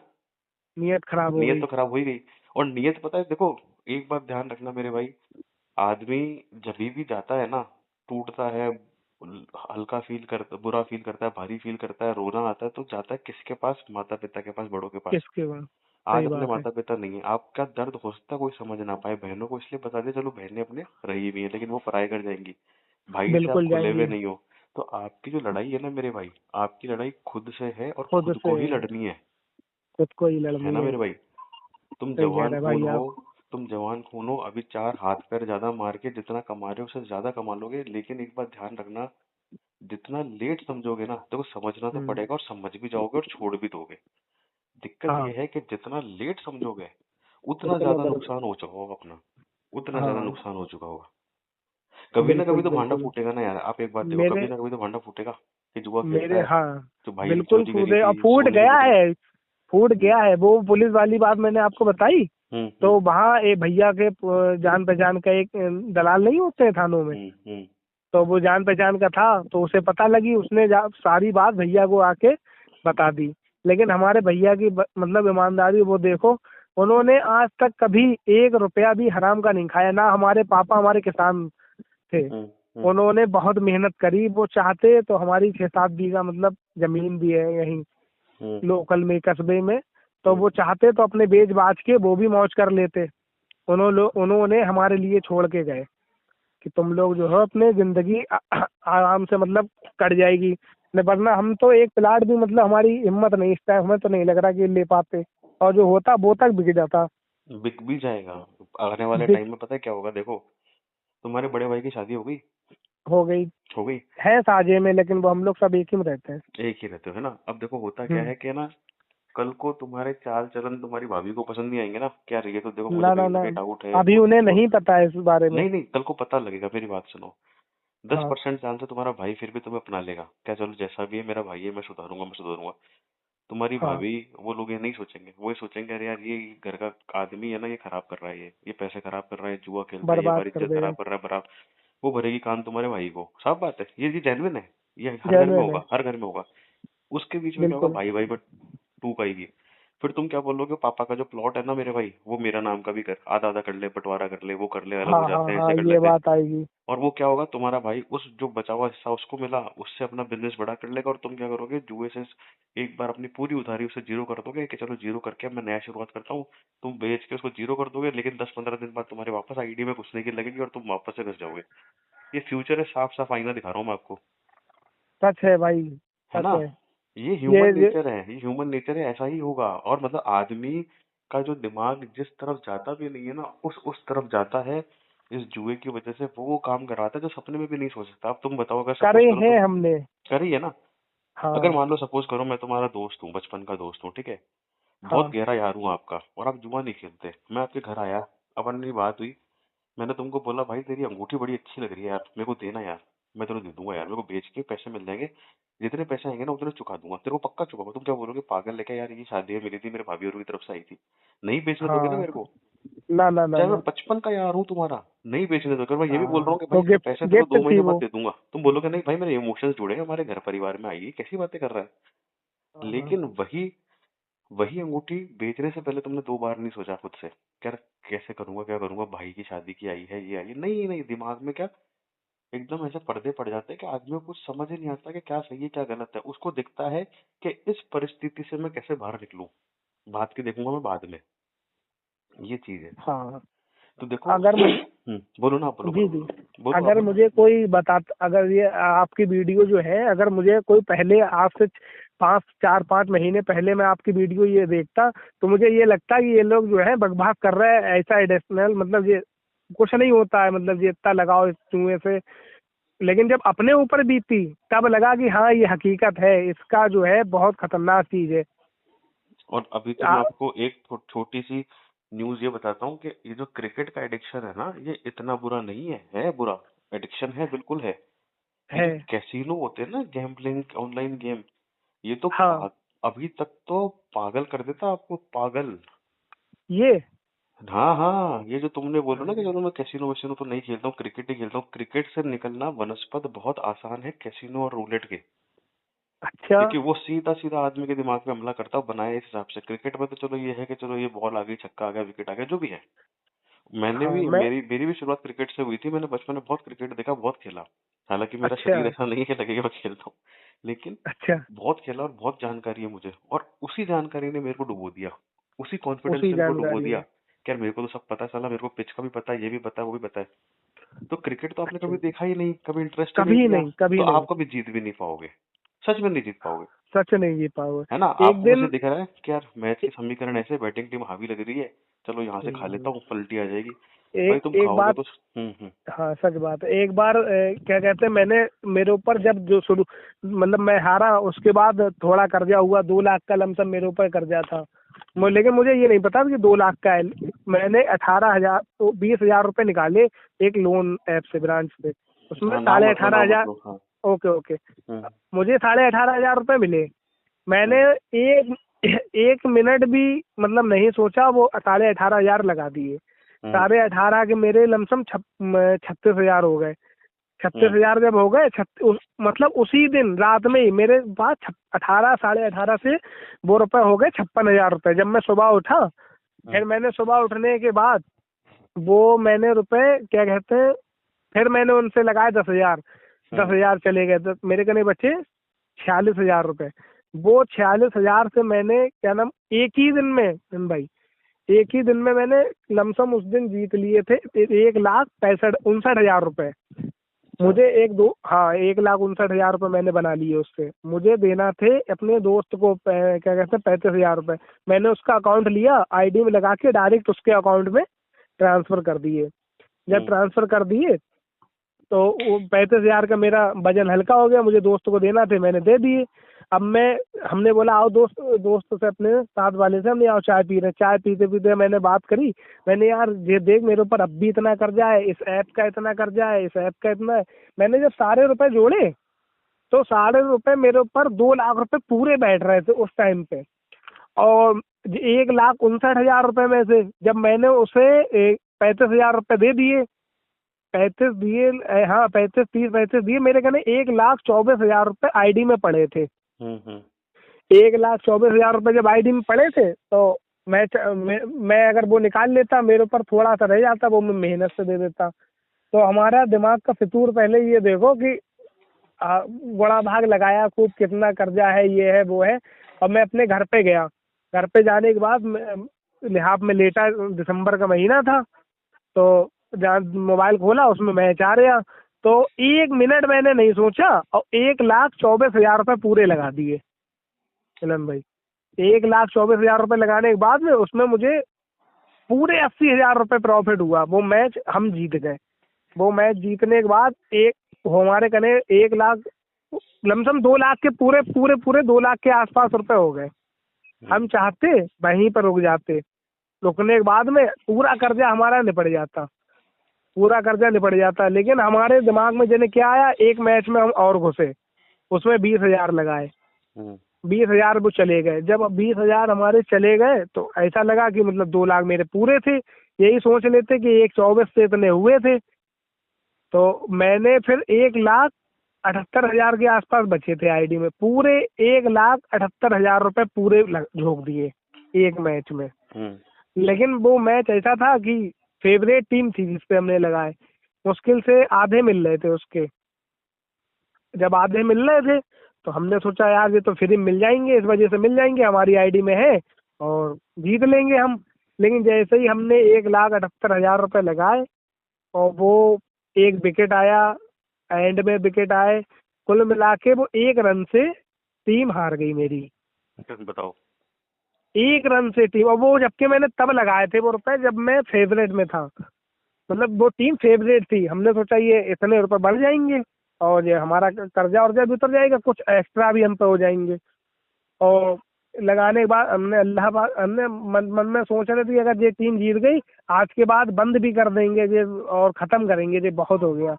[SPEAKER 2] नियत खराब हो
[SPEAKER 3] नीयत
[SPEAKER 2] गई।
[SPEAKER 3] तो खराब हो ही गई। और नीयत पता है, देखो एक बात ध्यान रखना मेरे भाई, आदमी जब भी जाता है ना, टूटता है, हल्का फील करता, बुरा फील करता है, भारी फील करता है, रोना आता है, तो जाता है किसके पास? माता पिता के पास, बड़ों के पास।
[SPEAKER 2] किसके बाद।
[SPEAKER 3] आज
[SPEAKER 2] सही
[SPEAKER 3] अपने
[SPEAKER 2] बात है।
[SPEAKER 3] माता पिता नहीं है, आपका दर्द हो सकता है कोई समझ ना पाए, बहनों को इसलिए बता दे, चलो बहनें अपने रही भी है, लेकिन वो पराये कर जाएंगी। भाई से आप
[SPEAKER 2] बिल्कुल
[SPEAKER 3] खुले हुए
[SPEAKER 2] जाएंगी।
[SPEAKER 3] नहीं हो। तो आपकी जो लड़ाई है ना मेरे भाई, आपकी लड़ाई खुद से है, और
[SPEAKER 2] खुद
[SPEAKER 3] खुद
[SPEAKER 2] से
[SPEAKER 3] को ही
[SPEAKER 2] है,
[SPEAKER 3] लड़नी
[SPEAKER 2] खुद को ही
[SPEAKER 3] है
[SPEAKER 2] लड़नी
[SPEAKER 3] ना
[SPEAKER 2] है।
[SPEAKER 3] मेरे भाई? तुम
[SPEAKER 2] सही कह
[SPEAKER 3] जवान
[SPEAKER 2] रहे हैं
[SPEAKER 3] खून
[SPEAKER 2] भाई
[SPEAKER 3] हो,
[SPEAKER 2] आप।
[SPEAKER 3] तुम जवान खून हो, अभी चार हाथ पैर ज्यादा मार के जितना कमा रहे हो उससे ज्यादा कमा लोगे, लेकिन एक बात ध्यान रखना, जितना लेट समझोगे ना, देखो समझना तो
[SPEAKER 2] हम्म।
[SPEAKER 3] पड़ेगा, और समझ भी जाओगे और छोड़ भी दोगे। दिक्कत
[SPEAKER 2] हाँ,
[SPEAKER 3] ये है कि जितना लेट समझोगे, उतना
[SPEAKER 2] उतना
[SPEAKER 3] ज्यादा
[SPEAKER 2] दर्द।
[SPEAKER 3] नुकसान हो चुका होगा अपना, उतना ज्यादा
[SPEAKER 2] हाँ,
[SPEAKER 3] नुकसान हो चुका होगा। कभी ना कभी
[SPEAKER 2] बिल्कुल
[SPEAKER 3] तो भांडा
[SPEAKER 2] बिल्कुल।
[SPEAKER 3] फूटेगा ना यार, आप एक बात देखो, कभी
[SPEAKER 2] मेरे
[SPEAKER 3] ना कभी तो भांडा फूटेगा कि जुआ खेलता
[SPEAKER 2] मेरे
[SPEAKER 3] है,
[SPEAKER 2] हाँ,
[SPEAKER 3] तो भाई
[SPEAKER 2] बिल्कुल
[SPEAKER 3] चोरी करी
[SPEAKER 2] फूटे, अब
[SPEAKER 3] थी,
[SPEAKER 2] फूट
[SPEAKER 3] सोने की
[SPEAKER 2] गया
[SPEAKER 3] बुकनी।
[SPEAKER 2] है। फूट गया है, वो पुलिस वाली बात मैंने आपको बताई।
[SPEAKER 3] हम्म
[SPEAKER 2] तो
[SPEAKER 3] हम्म
[SPEAKER 2] वहाँ एक भैया के जान पहचान का एक दलाल नहीं होते हैं थानों में,
[SPEAKER 3] हम्म।
[SPEAKER 2] तो वो जान पहचान का था, तो उसे पता लगी, उसने सारी बात भैया को आके बता दी। लेकिन हमारे भैया की मतलब ईमानदारी वो देखो, उन्होंने आज तक कभी 1 रुपया भी हराम का नहीं खाया। ना हमारे पापा हमारे किसान थे,
[SPEAKER 3] हम्म हम्म
[SPEAKER 2] उन्होंने बहुत मेहनत करी। वो चाहते तो हमारी 6-7 बीघा मतलब जमीन भी है यहीं
[SPEAKER 3] हम्म
[SPEAKER 2] लोकल में, कस्बे में, तो
[SPEAKER 3] हम्म
[SPEAKER 2] वो चाहते तो अपने बेच बाच के वो भी मौज कर लेते। उन्होंने हमारे लिए छोड़ के गए कि तुम लोग जो है अपने जिंदगी आराम से मतलब कट जाएगी। नहीं, वरना हम तो एक प्लाट भी मतलब हमारी हिम्मत नहीं, इस टाइम हमें तो नहीं लग रहा कि ले पाते, और जो होता वो तक बिक जाता।
[SPEAKER 3] बिक भी जाएगा। आने वाले
[SPEAKER 2] बिक
[SPEAKER 3] टाइम में पता है क्या होगा, देखो तुम्हारे बड़े भाई की शादी हो गई?
[SPEAKER 2] हो गई
[SPEAKER 3] हो गई।
[SPEAKER 2] है साझे में, लेकिन वो हम लोग सब एक ही में रहते हैं।
[SPEAKER 3] एक ही रहते हो, है ना? अब देखो होता क्या
[SPEAKER 2] हम्म।
[SPEAKER 3] है कि ना, कल को तुम्हारे चाल चलन तुम्हारी भाभी को पसंद नहीं आएंगे ना, क्या रही है, तो देखो मुझे
[SPEAKER 2] ना ना
[SPEAKER 3] कहीं ना
[SPEAKER 2] ना,
[SPEAKER 3] कहीं डाउट है,
[SPEAKER 2] अभी
[SPEAKER 3] कुछ
[SPEAKER 2] उन्हें
[SPEAKER 3] देखो।
[SPEAKER 2] नहीं पता है इस बारे में।
[SPEAKER 3] नहीं नहीं, कल को पता लगेगा, मेरी बात सुनो। दस
[SPEAKER 2] हाँ
[SPEAKER 3] परसेंट चांस है तुम्हारा भाई फिर भी तुम्हें अपना लेगा, क्या चलो जैसा भी है मेरा भाई है, मैं सुधारूंगा मैं सुधारूंगा। तुम्हारी
[SPEAKER 2] हाँ,
[SPEAKER 3] भाभी वो लोग ये नहीं सोचेंगे, वो ये सोचेंगे अरे यार ये घर का आदमी है ना, ये खराब कर रहा है, ये पैसे खराब कर रहा है, जुआ खेलता है, ये
[SPEAKER 2] बर्बाद
[SPEAKER 3] हमारी
[SPEAKER 2] कर
[SPEAKER 3] इज्जत
[SPEAKER 2] देगा।
[SPEAKER 3] खराब कर रहा है, बराबर। वो भरेगी कान तुम्हारे भाई को, साफ बात है, ये जेन्युइन है, ये हर घर में
[SPEAKER 2] जेन्युइन
[SPEAKER 3] होगा,
[SPEAKER 2] है।
[SPEAKER 3] हर घर में होगा। उसके बीच में क्या होगा,
[SPEAKER 2] बिल्कुल।
[SPEAKER 3] भाई भाई पर टूक आएगी। फिर तुम क्या बोलोगे, पापा का जो प्लॉट है ना मेरे भाई, वो मेरा नाम का भी कर, आधा आधा कर ले, बंटवारा कर ले, वो कर ले, अलग
[SPEAKER 2] हाँ
[SPEAKER 3] हो
[SPEAKER 2] हाँ
[SPEAKER 3] जाते हैं,
[SPEAKER 2] हाँ,
[SPEAKER 3] ऐसे कर
[SPEAKER 2] ये
[SPEAKER 3] लेते हैं।
[SPEAKER 2] बात आएगी।
[SPEAKER 3] और वो क्या होगा, तुम्हारा भाई उस जो बचा हुआ हिस्सा उसको मिला, उससे अपना बिजनेस बड़ा कर लेगा, और तुम क्या करोगे, जुए से एक बार अपनी पूरी उधारी उसे जीरो कर दोगे कि चलो जीरो करके अब मैं नया शुरुआत करता हूँ। तुम बेच के उसको जीरो कर दोगे, लेकिन 10-15 दिन बाद तुम्हारे वापस आईडी में घुसने की लगेगी और तुम वापस से घुस जाओगे। ये फ्यूचर है, साफ साफ आईना दिखा रहा हूँ मैं आपको,
[SPEAKER 2] सच है भाई,
[SPEAKER 3] है
[SPEAKER 2] सच
[SPEAKER 3] ना।
[SPEAKER 2] है।
[SPEAKER 3] ये
[SPEAKER 2] ये
[SPEAKER 3] ह्यूमन नेचर है, ये ह्यूमन नेचर है, ऐसा ही होगा। और मतलब आदमी का जो दिमाग जिस तरफ जाता भी नहीं है ना, उस तरफ जाता है। इस जुए की वजह से वो काम कराता है जो सपने में भी नहीं सोच सकता। अब तुम बताओ, अगर सपोज
[SPEAKER 2] करे
[SPEAKER 3] करो तुम
[SPEAKER 2] हैं हमने।
[SPEAKER 3] कर ही है ना, अगर
[SPEAKER 2] हाँ
[SPEAKER 3] मान लो सपोज करो मैं तुम्हारा दोस्त हूँ, बचपन का दोस्त हूँ, ठीक है, बहुत
[SPEAKER 2] हाँ
[SPEAKER 3] गहरा यार हूँ आपका, और आप जुआ नहीं खेलते, मैं आपके घर आया, अपन की बात हुई, मैंने तुमको बोला भाई तेरी अंगूठी बड़ी अच्छी लग रही है यार, मेरे को देना यार, मैं तेरे को दे दूंगा यार, मेरे को बेच के पैसे मिल जाएंगे, जितने पैसे आएंगे ना उतने चुका दूंगा, तेरे को पक्का चुकाऊंगा। तुम क्या बोलोगे, पागल लेके यार, ये शादी है मिली थी मेरे भाभी और की तरफ से आई थी, नहीं बेचने दोगे ना
[SPEAKER 2] हाँ।
[SPEAKER 3] मेरे को।
[SPEAKER 2] ना ना ना
[SPEAKER 3] चाहे मैं
[SPEAKER 2] ना।
[SPEAKER 3] बचपन का यार हूँ तुम्हारा, नहीं बेचने दोगे, और मैं ये भी बोल रहा
[SPEAKER 2] हाँ,
[SPEAKER 3] हूँ कि भाई
[SPEAKER 2] वो
[SPEAKER 3] इसके
[SPEAKER 2] गिफ्ट
[SPEAKER 3] पैसे तेरे को
[SPEAKER 2] गिफ्ट
[SPEAKER 3] 2 महीने
[SPEAKER 2] थी
[SPEAKER 3] बाद
[SPEAKER 2] वो।
[SPEAKER 3] दे दूंगा, तुम बोलोगे नहीं भाई मेरे इमोशंस जुड़े हैं हमारे घर परिवार में, आएगी कैसी बातें कर रहा है।
[SPEAKER 2] हाँ,
[SPEAKER 3] लेकिन वही वही अंगूठी बेचने से पहले तुमने 2 बार नहीं सोचा खुद से, यार कैसे करूंगा, क्या करूंगा, भाई की शादी की आई है, ये आई है, नहीं नहीं, दिमाग में क्या एकदम ऐसे पर्दे पड़ जाते हैं कि आदमी को कुछ समझ ही नहीं आता कि क्या सही है क्या गलत है। उसको दिखता है कि इस परिस्थिति से मैं कैसे बाहर निकलूं, बात की देखूंगा मैं बाद में, ये चीज है।
[SPEAKER 2] हाँ।
[SPEAKER 3] तो देखो
[SPEAKER 2] अगर मुझे,
[SPEAKER 3] बोलो ना, आप बोलो
[SPEAKER 2] जी
[SPEAKER 3] बोलो
[SPEAKER 2] जी,
[SPEAKER 3] बोलो आप
[SPEAKER 2] अगर
[SPEAKER 3] बोलो।
[SPEAKER 2] मुझे कोई बता, अगर ये आपकी वीडियो जो है, अगर मुझे कोई पहले, आज से 4-5 महीने पहले मैं आपकी वीडियो ये देखता, तो मुझे ये लगता कि ये लोग जो है बकवास कर रहे हैं, ऐसा एडिशनल, मतलब ये कुछ नहीं होता है, मतलब ये इतना लगाओ इस कुएं से। लेकिन जब अपने ऊपर बीती, तब लगा कि हाँ ये हकीकत है, इसका जो है बहुत खतरनाक चीज है।
[SPEAKER 3] और अभी तो मैं
[SPEAKER 2] आ,
[SPEAKER 3] आपको एक छोटी सी न्यूज ये बताता हूँ कि ये जो क्रिकेट का एडिक्शन है ना, ये इतना बुरा नहीं है बुरा, एडिक्शन है, बिल्कुल है। ये
[SPEAKER 2] है।
[SPEAKER 3] जो कैसीनो होते हैं ना, गैम्बलिंग ऑनलाइन गेम, ये तो
[SPEAKER 2] हाँ।
[SPEAKER 3] अभी तक तो पागल कर देता आपको, पागल।
[SPEAKER 2] ये।
[SPEAKER 3] हाँ हाँ, ये जो तुमने बोला ना कि चलो मैं कैसीनो वैसीनो तो नहीं खेलता हूँ, क्रिकेट ही खेलता हूँ, क्रिकेट से निकलना वनस्पत बहुत आसान है कैसीनो और रूलेट के।
[SPEAKER 2] अच्छा।
[SPEAKER 3] क्योंकि वो सीधा सीधा आदमी के दिमाग पे हमला करता है, बनाया इस हिसाब से। क्रिकेट में तो चलो ये है कि चलो ये बॉल आ गई, छक्का आ गया, विकेट आ गया, जो भी है। मैंने
[SPEAKER 2] हाँ।
[SPEAKER 3] भी
[SPEAKER 2] मैं।
[SPEAKER 3] मेरी मेरी भी शुरुआत क्रिकेट से हुई थी, मैंने बचपन में बहुत क्रिकेट देखा, बहुत खेला। हालांकि मेरा
[SPEAKER 2] अच्छा।
[SPEAKER 3] शरीर ऐसा नहीं है कि लगेगा मैं खेलता हूँ, लेकिन
[SPEAKER 2] अच्छा।
[SPEAKER 3] बहुत खेला और बहुत जानकारी है मुझे, और उसी जानकारी ने मेरे को डुबो दिया, उसी कॉन्फिडेंस
[SPEAKER 2] उसी
[SPEAKER 3] ने मेरे को डुबो
[SPEAKER 2] जानकारी
[SPEAKER 3] दिया
[SPEAKER 2] में।
[SPEAKER 3] कि यार मेरे को तो सब पता है साला, मेरे को पिच का भी पता है, ये भी पता है, वो भी पता है। तो क्रिकेट तो आपने
[SPEAKER 2] अच्छा।
[SPEAKER 3] कभी देखा ही नहीं, कभी इंटरेस्ट ही नहीं
[SPEAKER 2] कभी
[SPEAKER 3] लिया,
[SPEAKER 2] नहीं,
[SPEAKER 3] तो
[SPEAKER 2] कभी नहीं।
[SPEAKER 3] आप कभी जीत भी नहीं पाओगे, सच में नहीं जीत पाओगे,
[SPEAKER 2] सच नहीं जी पाओगे।
[SPEAKER 3] है ना।
[SPEAKER 2] एक
[SPEAKER 3] आपको वैसे
[SPEAKER 2] दिन।
[SPEAKER 3] दिख रहा है कि यार मैच के समीकरण ऐसे, बैटिंग टीम हावी लग रही है, चलो यहाँ से खा लेता हूँ, पलटी आ जाएगी, भाई
[SPEAKER 2] एक
[SPEAKER 3] तुम
[SPEAKER 2] एक
[SPEAKER 3] खाओगे
[SPEAKER 2] बात।
[SPEAKER 3] तो
[SPEAKER 2] हाँ, सच बात है। एक बार क्या कहते हैं, मैंने, मेरे ऊपर जब जो शुरू, मतलब मैं हारा, उसके बाद थोड़ा कर्जा हुआ, 2 लाख का लमसम मेरे ऊपर कर्जा था। लेकिन मुझे ये नहीं पता कि 2 लाख का है। मैंने 18,000 तो 20,000 रुपये निकाले एक लोन ऐप से, ब्रांच से। उसमें
[SPEAKER 3] हाँ,
[SPEAKER 2] साढ़े
[SPEAKER 3] नाम मत लो,
[SPEAKER 2] अठारह
[SPEAKER 3] नाम मत
[SPEAKER 2] हजार
[SPEAKER 3] लो, हाँ।
[SPEAKER 2] Okay okay.
[SPEAKER 3] हम्म
[SPEAKER 2] मुझे 18,500 रुपये मिले। मैंने
[SPEAKER 3] हम्म
[SPEAKER 2] एक एक मिनट भी मतलब नहीं सोचा, वो 18,500 लगा दिए।
[SPEAKER 3] हम्म
[SPEAKER 2] 18,500 के मेरे लमसम 36,000 हो गए। छत्तीस
[SPEAKER 3] हम्म
[SPEAKER 2] हजार जब हो गए, मतलब उसी दिन रात में ही मेरे पास 18, 18.5 से वो रुपए हो गए 56,000 रुपये। जब मैं सुबह उठा,
[SPEAKER 3] हम्म
[SPEAKER 2] फिर मैंने सुबह उठने के बाद वो मैंने रुपए, क्या कहते हैं, फिर मैंने उनसे लगाए 10,000। दस
[SPEAKER 3] हम्म
[SPEAKER 2] हजार चले गए, तो मेरे कने बचे 46,000 रुपये। वो 46,000 से मैंने, क्या नाम, एक ही दिन में भाई, एक ही दिन में मैंने लमसम उस दिन जीत लिए थे 1,65,59,000 रुपये।
[SPEAKER 3] अच्छा,
[SPEAKER 2] मुझे एक दो, हाँ, 1,59,000 रुपये मैंने बना लिए उससे। मुझे देना थे अपने दोस्त को क्या कहते हैं, 35,000 रुपये। मैंने उसका अकाउंट लिया, आईडी में लगा के डायरेक्ट उसके अकाउंट में ट्रांसफर कर दिए। जब
[SPEAKER 3] हम्म
[SPEAKER 2] ट्रांसफर कर दिए, तो वो 35,000 का मेरा वजन हल्का हो गया। मुझे दोस्त को देना थे, मैंने दे दिए। अब मैं, हमने बोला आओ, दोस्त से, अपने साथ वाले से, हमने आओ चाय पी रहे। चाय पीते पीते मैंने बात करी। मैंने, यार ये देख, मेरे ऊपर अब भी इतना कर्जा है, इस ऐप का इतना कर्जा है, इस ऐप का इतना है। मैंने जब सारे रुपए जोड़े, तो 1.5 मेरे ऊपर 2 लाख रुपए पूरे बैठ रहे थे उस टाइम पे। और 1,59,000 रुपए में से जब मैंने उसे 35,000 रुपए दे दिए, 35 दिए, हाँ 35 30 35 दिए, मेरे कहने 1,24,000 रुपए आईडी में पड़े थे। 1,24,000 रुपए जब आईडी में पड़े थे तो मैं अगर वो निकाल लेता, मेरे ऊपर थोड़ा सा रह जाता, वो मैं मेहनत से दे देता। तो हमारा दिमाग का फितूर पहले ये देखो कि बड़ा भाग लगाया खूब, कितना कर्जा है, ये है वो है। और मैं अपने घर पे गया, घर पे जाने के बाद लिहाफ में लेटा, दिसंबर का महीना था, तो जहाँ मोबाइल खोला उसमें मैच आ रहा, तो 1 मिनट मैंने नहीं सोचा और 1,24,000 रुपए पूरे लगा दिए मिलन भाई। 1,24,000 रुपए लगाने के बाद में उसमें मुझे पूरे 80,000 रुपए प्रॉफिट हुआ। वो मैच हम जीत गए। वो मैच जीतने के बाद हमारे कने 1 लाख, लमसम 2 लाख के पूरे पूरे पूरे 2 लाख के आसपास रुपए हो गए। हम चाहते वहीं पर रुक जाते, रुकने के बाद में पूरा कर्जा हमारा निपट जाता, पूरा कर्जा निपट जाता। लेकिन हमारे दिमाग में जने क्या आया, एक मैच में हम और घुसे, उसमें 20,000 लगाए, 20,000 वो चले गए। जब 20,000 हमारे चले गए तो ऐसा लगा कि मतलब 2 लाख मेरे पूरे थे। यही सोच लेते कि 1,24 से इतने हुए थे। तो मैंने फिर 1,78,000 के आसपास बचे थे आईडी में, पूरे 1,78,000 रुपए पूरे झोंक दिए एक मैच में। लेकिन वो मैच ऐसा था कि फेवरेट टीम थी जिसपे हमने लगाए, मुश्किल से आधे मिल रहे थे उसके। जब आधे मिल रहे थे तो हमने सोचा यार ये तो फ्री मिल जाएंगे, इस वजह से मिल जाएंगे, हमारी आईडी में है और जीत लेंगे हम। लेकिन जैसे ही हमने 1,78,000 रुपए लगाए और वो एक विकेट आया, एंड में विकेट आए, कुल मिला के वो 1 रन से टीम हार गई मेरी।
[SPEAKER 3] बताओ,
[SPEAKER 2] 1 रन से टीम। और वो जबकि मैंने तब लगाए थे वो रुपए जब मैं फेवरेट में था, मतलब वो टीम फेवरेट थी। हमने सोचा ये इतने रुपए बढ़ जाएंगे और ये हमारा कर्जा वर्जा भी उतर जाएगा, कुछ एक्स्ट्रा भी हम पे हो जाएंगे। और लगाने के बाद हमने मन में सोच रहे थे अगर ये टीम जीत गई आज के बाद बंद भी कर देंगे ये और खत्म करेंगे, ये बहुत हो गया।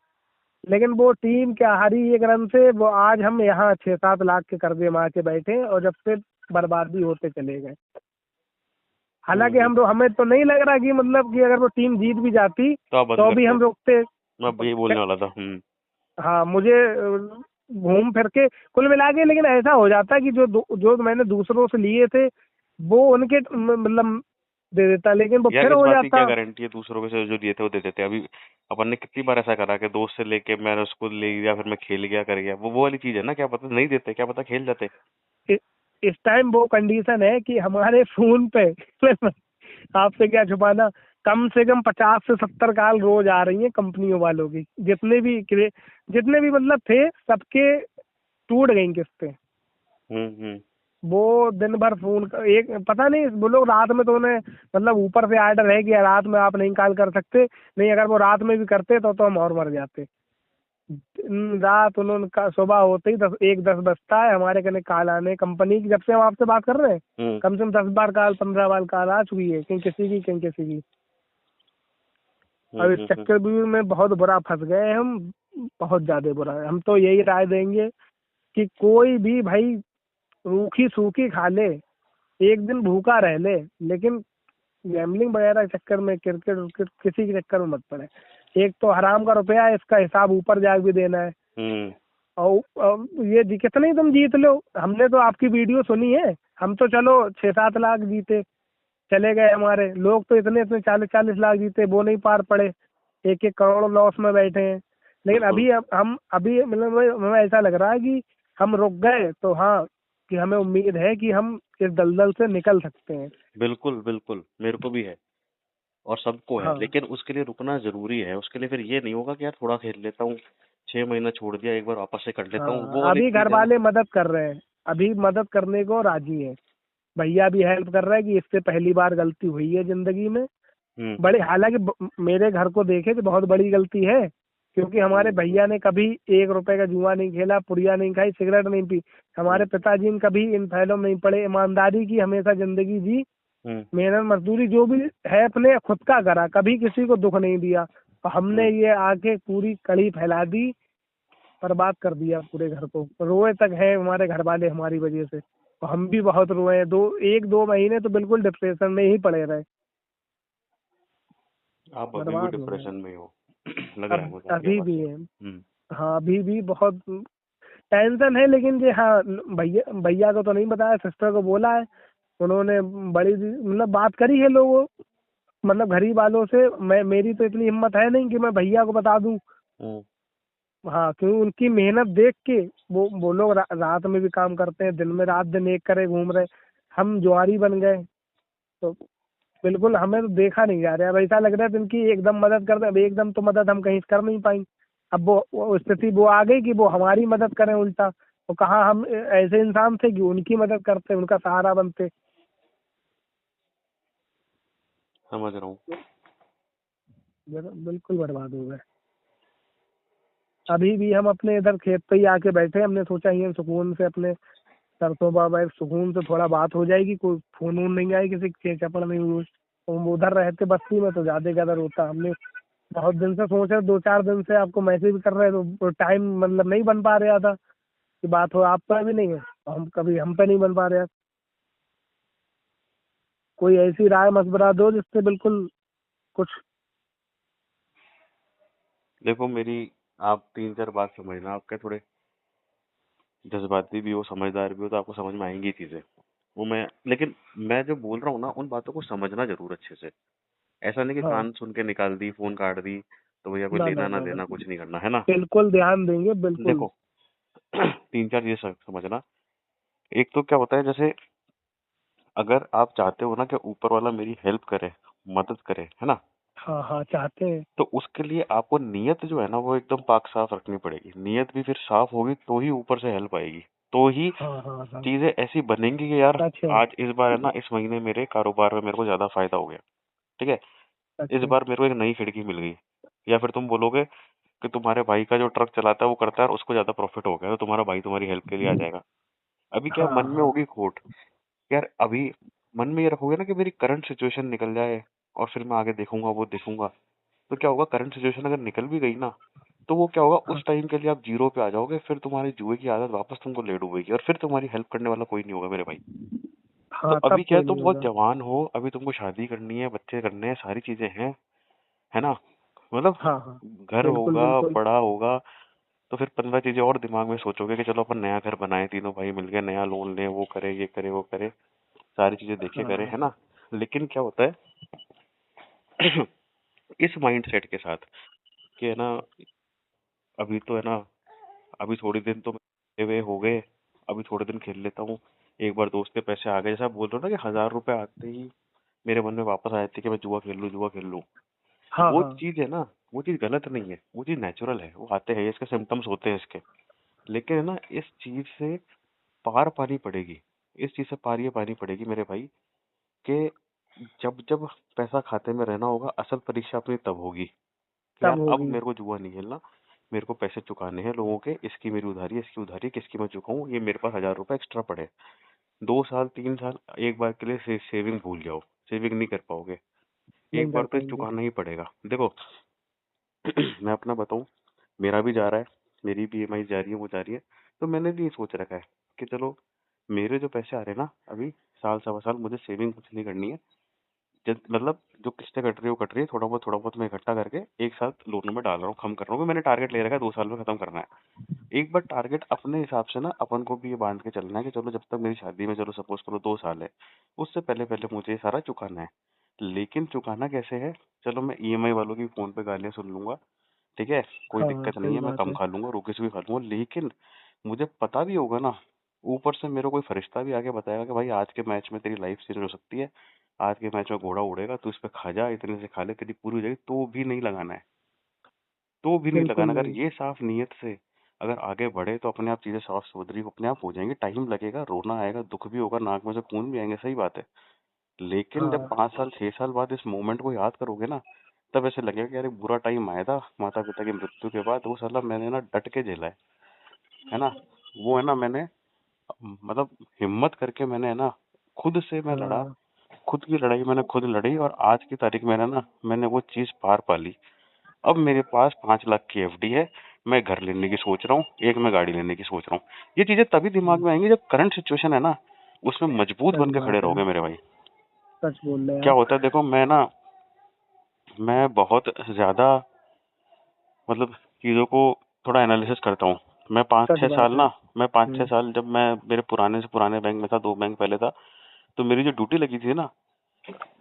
[SPEAKER 2] लेकिन वो टीम क्या हारी 1 रन से। वो आज हम यहाँ 6-7 लाख के कर्जे में आके बैठे और जब से बर्बादी होते चले गए। हालांकि हमें तो नहीं लग रहा कि मतलब कि अगर वो टीम जीत भी जाती तो भी हम रुकते।
[SPEAKER 3] मैं यही बोलने वाला था।
[SPEAKER 2] हाँ, मुझे घूम फिर के कुल मिला के, लेकिन ऐसा हो जाता कि जो मैंने दूसरों से लिए थे वो उनके मतलब दे देता, लेकिन वो फिर हो जाता।
[SPEAKER 3] क्या गारंटी है दूसरों के से जो लिए थे वो दे देते? अभी अपन ने कितनी बार ऐसा करा कि दोस्त से लेके मैंने उसको ले लिया, फिर मैं खेल गया कर गया, वो वाली चीज है ना। क्या पता नहीं देते, क्या पता खेल जाते।
[SPEAKER 2] इस टाइम वो कंडीशन है कि हमारे फोन पे आपसे क्या छुपाना, कम से कम 50 से 70 कॉल रोज आ रही हैं कंपनियों वालों की। जितने भी मतलब थे सबके टूट गई किस्तें। वो दिन भर फोन एक पता नहीं, वो लोग रात में तो उन्हें मतलब ऊपर से आर्डर है कि रात में आप नहीं कॉल कर सकते, नहीं अगर वो रात में भी करते तो हम और मर जाते। रात उन्होंने सुबह होते ही 10 बजता है हमारे कने कॉल आने कंपनी की। जब से हम आपसे बात कर रहे हैं कम से कम 10 बार कॉल 15 बार कॉल आ चुकी है, कहीं किसी की। और इस चक्कर में बहुत बुरा फंस गए हम, बहुत ज्यादा बुरा है। हम तो यही राय देंगे कि कोई भी भाई रूखी सूखी खा ले, एक दिन भूखा रह ले, लेकिन गैम्बलिंग वगैरह चक्कर में, क्रिकेट किसी के चक्कर में मत पड़े। एक तो हराम का रुपया है, इसका हिसाब ऊपर जाके भी देना है। और ये कितने तुम जीत लो, हमने तो आपकी वीडियो सुनी है, हम तो चलो 6-7 लाख जीते चले गए। हमारे लोग तो इतने 40-40 लाख जीते, वो नहीं पार पड़े, 1-1 करोड़ लॉस में बैठे हैं। लेकिन अभी मतलब हमें ऐसा लग रहा है कि हम रुक गए तो हाँ, कि हमें उम्मीद है कि हम इस दलदल से निकल सकते हैं।
[SPEAKER 3] बिल्कुल बिल्कुल, मेरे को भी है और सबको है। लेकिन उसके लिए रुकना जरूरी है। उसके लिए फिर ये नहीं होगा कि यार थोड़ा खेल लेता हूँ, 6 महीना छोड़ दिया, एक बार वापस से कर लेता हूँ। वो
[SPEAKER 2] अभी घर वाले मदद कर रहे हैं, अभी मदद करने को राजी है। भैया भी हेल्प कर रहा है कि इससे पहली बार गलती हुई है जिंदगी में बड़ी। हालांकि मेरे घर को देखे तो बहुत बड़ी गलती है, क्योंकि हमारे भैया ने कभी 1 रुपए का जुआ नहीं खेला, पुड़िया नहीं खाई, सिगरेट नहीं पी। हमारे पिताजी ने कभी इन फैलों में नहीं पड़े, ईमानदारी की हमेशा जिंदगी जी, मेहनत मजदूरी जो भी है अपने खुद का करा, कभी किसी को दुख नहीं दिया। और हमने ये आके पूरी कड़ी फैला दी बर्बाद कर दिया पूरे घर को। रोए तक है हमारे घर वाले हमारी वजह से, और हम भी बहुत रोए हैं। 1-2 महीने तो बिल्कुल डिप्रेशन में ही पड़े रहे,
[SPEAKER 3] आप अभी भी
[SPEAKER 2] बर्बाद हो गए।
[SPEAKER 3] डिप्रेशन में हो लग रहा है
[SPEAKER 2] अब
[SPEAKER 3] मुझे आपकी
[SPEAKER 2] अभी
[SPEAKER 3] आवाज
[SPEAKER 2] भी
[SPEAKER 3] से।
[SPEAKER 2] है। हाँ अभी भी बहुत टेंशन है, लेकिन ये हाँ भैया भैया को तो नहीं बताया, सिस्टर को बोला है। उन्होंने बड़ी मतलब बात करी है लोगों, मतलब घर ही वालों से। मेरी तो इतनी हिम्मत है नहीं कि मैं भैया को बता दूं।
[SPEAKER 3] हम्म।
[SPEAKER 2] हाँ क्योंकि उनकी मेहनत देख के वो लोग रात में भी काम करते हैं, दिन में रात दिन एक करे घूम रहे। हम जुआरी बन गए, तो बिल्कुल हमें तो देखा नहीं जा रहा है। अब ऐसा लग रहा है इनकी एकदम मदद कर दे। अब एकदम तो मदद हम कहीं कर नहीं पाई। अब वो स्थिति वो आ गई कि वो हमारी मदद करें उल्टा। तो कहाँ हम ऐसे इंसान थे कि उनकी मदद करते, उनका सहारा बनते।
[SPEAKER 3] समझ रहा हूँ।
[SPEAKER 2] बिल्कुल बर्बाद हो गए। अभी भी हम अपने इधर खेत पे ही आके बैठे। हमने सोचा ये सुकून से अपने सरसों बाबा सुकून से थोड़ा बात हो जाएगी, कोई फोन वोन नहीं आए किसी के चपड़ नहीं हुई। तो हम उधर रहते बस्ती में तो ज्यादा गदर होता। हमने बहुत दिन से सोचे, 2-4 दिन से आपको मैसेज कर रहे, तो टाइम मतलब नहीं बन पा रहा था कि बात हो। आप पे भी नहीं है, हम कभी हम पे नहीं बन पा रहा। कोई ऐसी राय मशवरा दो जिससे बिल्कुल कुछ।
[SPEAKER 3] देखो मेरी, आप 3-4 बात समझना। आपके थोड़े जज्बाती भी हो, समझदार भी हो, तो आपको समझ में आएंगी चीजें। वो मैं, लेकिन मैं जो बोल रहा हूँ ना, उन बातों को समझना जरूर अच्छे से। ऐसा नहीं कि
[SPEAKER 2] हाँ
[SPEAKER 3] कान सुन के निकाल दी, फोन काट दी, तो भैया कोई
[SPEAKER 2] ना
[SPEAKER 3] लेना
[SPEAKER 2] ना
[SPEAKER 3] ना
[SPEAKER 2] ना ना,
[SPEAKER 3] देना कुछ नहीं करना है ना।
[SPEAKER 2] बिल्कुल ध्यान देंगे बिल्कुल।
[SPEAKER 3] देखो 3-4 ये समझना। एक तो क्या होता है, जैसे अगर आप चाहते हो ना कि ऊपर वाला मेरी हेल्प करे, मदद करे, है ना,
[SPEAKER 2] हाँ हाँ चाहते हैं।
[SPEAKER 3] तो उसके लिए आपको नीयत जो है ना वो एकदम पाक साफ रखनी पड़ेगी। नीयत भी फिर साफ होगी तो ही ऊपर से हेल्प आएगी, तो ही
[SPEAKER 2] हाँ हाँ हाँ
[SPEAKER 3] चीजें ऐसी बनेंगी कि यार
[SPEAKER 2] सच है।
[SPEAKER 3] आज इस बार है ना, इस महीने मेरे कारोबार में मेरे को ज्यादा फायदा हो गया, ठीक है,
[SPEAKER 2] सच
[SPEAKER 3] इस
[SPEAKER 2] है।
[SPEAKER 3] बार मेरे को एक नई खिड़की मिल गई। या फिर तुम बोलोगे कि तुम्हारे भाई का जो ट्रक चलाता है वो करता है और उसको ज्यादा प्रॉफिट हो गया, तो तुम्हारा भाई तुम्हारी हेल्प के लिए आ जाएगा। अभी क्या
[SPEAKER 2] हाँ
[SPEAKER 3] मन में
[SPEAKER 2] हाँ
[SPEAKER 3] होगी खोट, यार अभी मन में ये रखोगे ना कि मेरी करंट सिचुएशन निकल जाए और फिर मैं आगे देखूंगा वो देखूंगा, तो क्या होगा, करंट सिचुएशन अगर निकल भी गई ना, तो वो क्या होगा,
[SPEAKER 2] हाँ
[SPEAKER 3] उस टाइम के लिए आप जीरो पे आ जाओगे, फिर तुम्हारी जुए की आदत वापस तुमको ले डूबेगी और फिर तुम्हारी हेल्प करने वाला कोई नहीं होगा मेरे भाई। तो
[SPEAKER 2] हाँ
[SPEAKER 3] अभी
[SPEAKER 2] तब
[SPEAKER 3] क्या है,
[SPEAKER 2] कोई
[SPEAKER 3] तुम
[SPEAKER 2] नहीं
[SPEAKER 3] बहुत
[SPEAKER 2] होगा।
[SPEAKER 3] जवान हो, अभी तुमको शादी करनी है, बच्चे करने हैं, सारी चीजें हैं, है ना, मतलब
[SPEAKER 2] हाँ हाँ
[SPEAKER 3] घर
[SPEAKER 2] बिल्कुल
[SPEAKER 3] होगा,
[SPEAKER 2] बिल्कुल।
[SPEAKER 3] बड़ा होगा, तो फिर 15 चीजें और दिमाग में सोचोगे कि चलो अपन नया घर बनाए, तीनों भाई मिलके नया लोन लें, वो करे ये करे वो करे, सारी चीजें देखे
[SPEAKER 2] हाँ
[SPEAKER 3] करे,
[SPEAKER 2] हाँ
[SPEAKER 3] है ना। लेकिन क्या होता है इस माइंड सेट के साथ कि है ना, अभी तो है ना, अभी थोड़ी दिन तो हुए हो गए, अभी थोड़े दिन खेल लेता हूँ, एक बार दोस्त के पैसे आ गए, जैसा आप बोल रहे हो ना कि 1000 रुपए आते ही मेरे मन में वापस आ जाती है कि मैं जुआ खेल लूँ, जुआ खेल लूँ।
[SPEAKER 2] हाँ
[SPEAKER 3] वो
[SPEAKER 2] हाँ
[SPEAKER 3] चीज है ना, वो चीज गलत नहीं है, वो चीज नेचुरल है, वो आते हैं, इसके सिम्टम्स होते हैं इसके। लेकिन है ना, इस चीज से पार पानी पड़ेगी, इस चीज से पार ये पानी पड़ेगी मेरे भाई, कि जब जब पैसा खाते में रहना होगा, असल परीक्षा अपनी तब होगी कि
[SPEAKER 2] तब
[SPEAKER 3] यार अब
[SPEAKER 2] होगी।
[SPEAKER 3] मेरे को जुआ नहीं खेलना, मेरे को पैसे चुकाने हैं लोगों के, इसकी मेरी उधारी है, इसकी उधारी है, किसकी मैं चुकाऊं, ये मेरे पास 1000 रुपए एक्स्ट्रा पड़े। 2 साल 3 साल एक बार के लिए सेविंग भूल जाओ, सेविंग नहीं कर पाओगे,
[SPEAKER 2] नहीं
[SPEAKER 3] एक
[SPEAKER 2] कर
[SPEAKER 3] बार तो
[SPEAKER 2] पाएंगे।
[SPEAKER 3] चुकाना ही पड़ेगा। देखो मैं अपना बताऊं, मेरा भी जा रहा है, मेरी भी ईएमआई जा रही है, वो जा रही है, तो मैंने भी ये सोच रखा है कि चलो मेरे जो पैसे आ रहे हैं ना अभी, साल सवा साल मुझे सेविंग कुछ नहीं करनी है, मतलब जो किस्तें कट रही है वो कट रही है, थोड़ा बहुत मैं इकट्ठा करके एक साथ लोनों में डाल रहा हूँ, कम कर रहा हूँ, क्योंकि मैंने टारगेट ले रखा है 2 साल में खत्म करना है। एक बार टारगेट अपने हिसाब से ना अपन को भी ये बांध के चलना है कि चलो जब तक मेरी शादी में, चलो सपोज करो 2 साल है, उससे पहले पहले मुझे ये सारा चुकाना है। लेकिन चुकाना कैसे है, चलो मैं ईएमआई वालों की फोन पे गालियां सुन लूंगा, ठीक है, कोई
[SPEAKER 2] हाँ हाँ
[SPEAKER 3] दिक्कत नहीं
[SPEAKER 2] सही
[SPEAKER 3] है, मैं
[SPEAKER 2] बात
[SPEAKER 3] कम
[SPEAKER 2] है।
[SPEAKER 3] खा लूंगा, रुके से भी खा लूंगा, लेकिन मुझे पता भी होगा ना, ऊपर से मेरे कोई फरिश्ता भी आके बताएगा कि भाई आज के मैच में तेरी लाइफ चेंज हो सकती है, आज के मैच में घोड़ा उड़ेगा, तू इस पे खा जा, इतने से खा ले, तेरी पूरी हो जाएगी, तो भी नहीं लगाना है, तो भी नहीं
[SPEAKER 2] बिल्कुल
[SPEAKER 3] लगाना। अगर
[SPEAKER 2] नहीं।
[SPEAKER 3] ये साफ नीयत से अगर आगे बढ़े तो अपने आप चीजें साफ सुथरी अपने आप हो जाएंगी। टाइम लगेगा, रोना आएगा, दुख भी होगा, नाक में से खून भी आएंगे, सही बात है, लेकिन जब
[SPEAKER 2] हाँ
[SPEAKER 3] 5 साल 6 साल बाद इस मोमेंट को याद करोगे ना, तब ऐसे लगेगा कि यार एक बुरा टाइम आया था माता पिता की मृत्यु के बाद, वो साला मैंने ना डट के झेला है ना, वो है ना, मैंने मतलब हिम्मत करके मैंने है ना, खुद से मैं लड़ा,
[SPEAKER 2] हाँ
[SPEAKER 3] खुद की लड़ाई मैंने खुद लड़ी, और आज की तारीख में ना मैंने वो चीज पार पा ली। अब मेरे पास 5 लाख की एफडी है, मैं घर लेने की सोच रहा हूँ, एक मैं गाड़ी लेने की सोच रहा हूँ। ये चीजें तभी दिमाग में आएंगी जब करंट सिचुएशन है ना, उसमें मजबूत बन
[SPEAKER 2] सच
[SPEAKER 3] के खड़े
[SPEAKER 2] बात है,
[SPEAKER 3] रहोगे मेरे भाई।
[SPEAKER 2] सच बोल रहे हैं
[SPEAKER 3] क्या
[SPEAKER 2] आप।
[SPEAKER 3] होता है देखो, मैं बहुत ज्यादा मतलब चीजों को थोड़ा एनालिसिस करता हूँ। मैं पाँच
[SPEAKER 2] सच
[SPEAKER 3] छह साल
[SPEAKER 2] बात है।
[SPEAKER 3] ना मैं 5-6 साल जब मैं मेरे पुराने से पुराने बैंक में था, 2 बैंक पहले था, तो मेरी जो ड्यूटी लगी थी ना,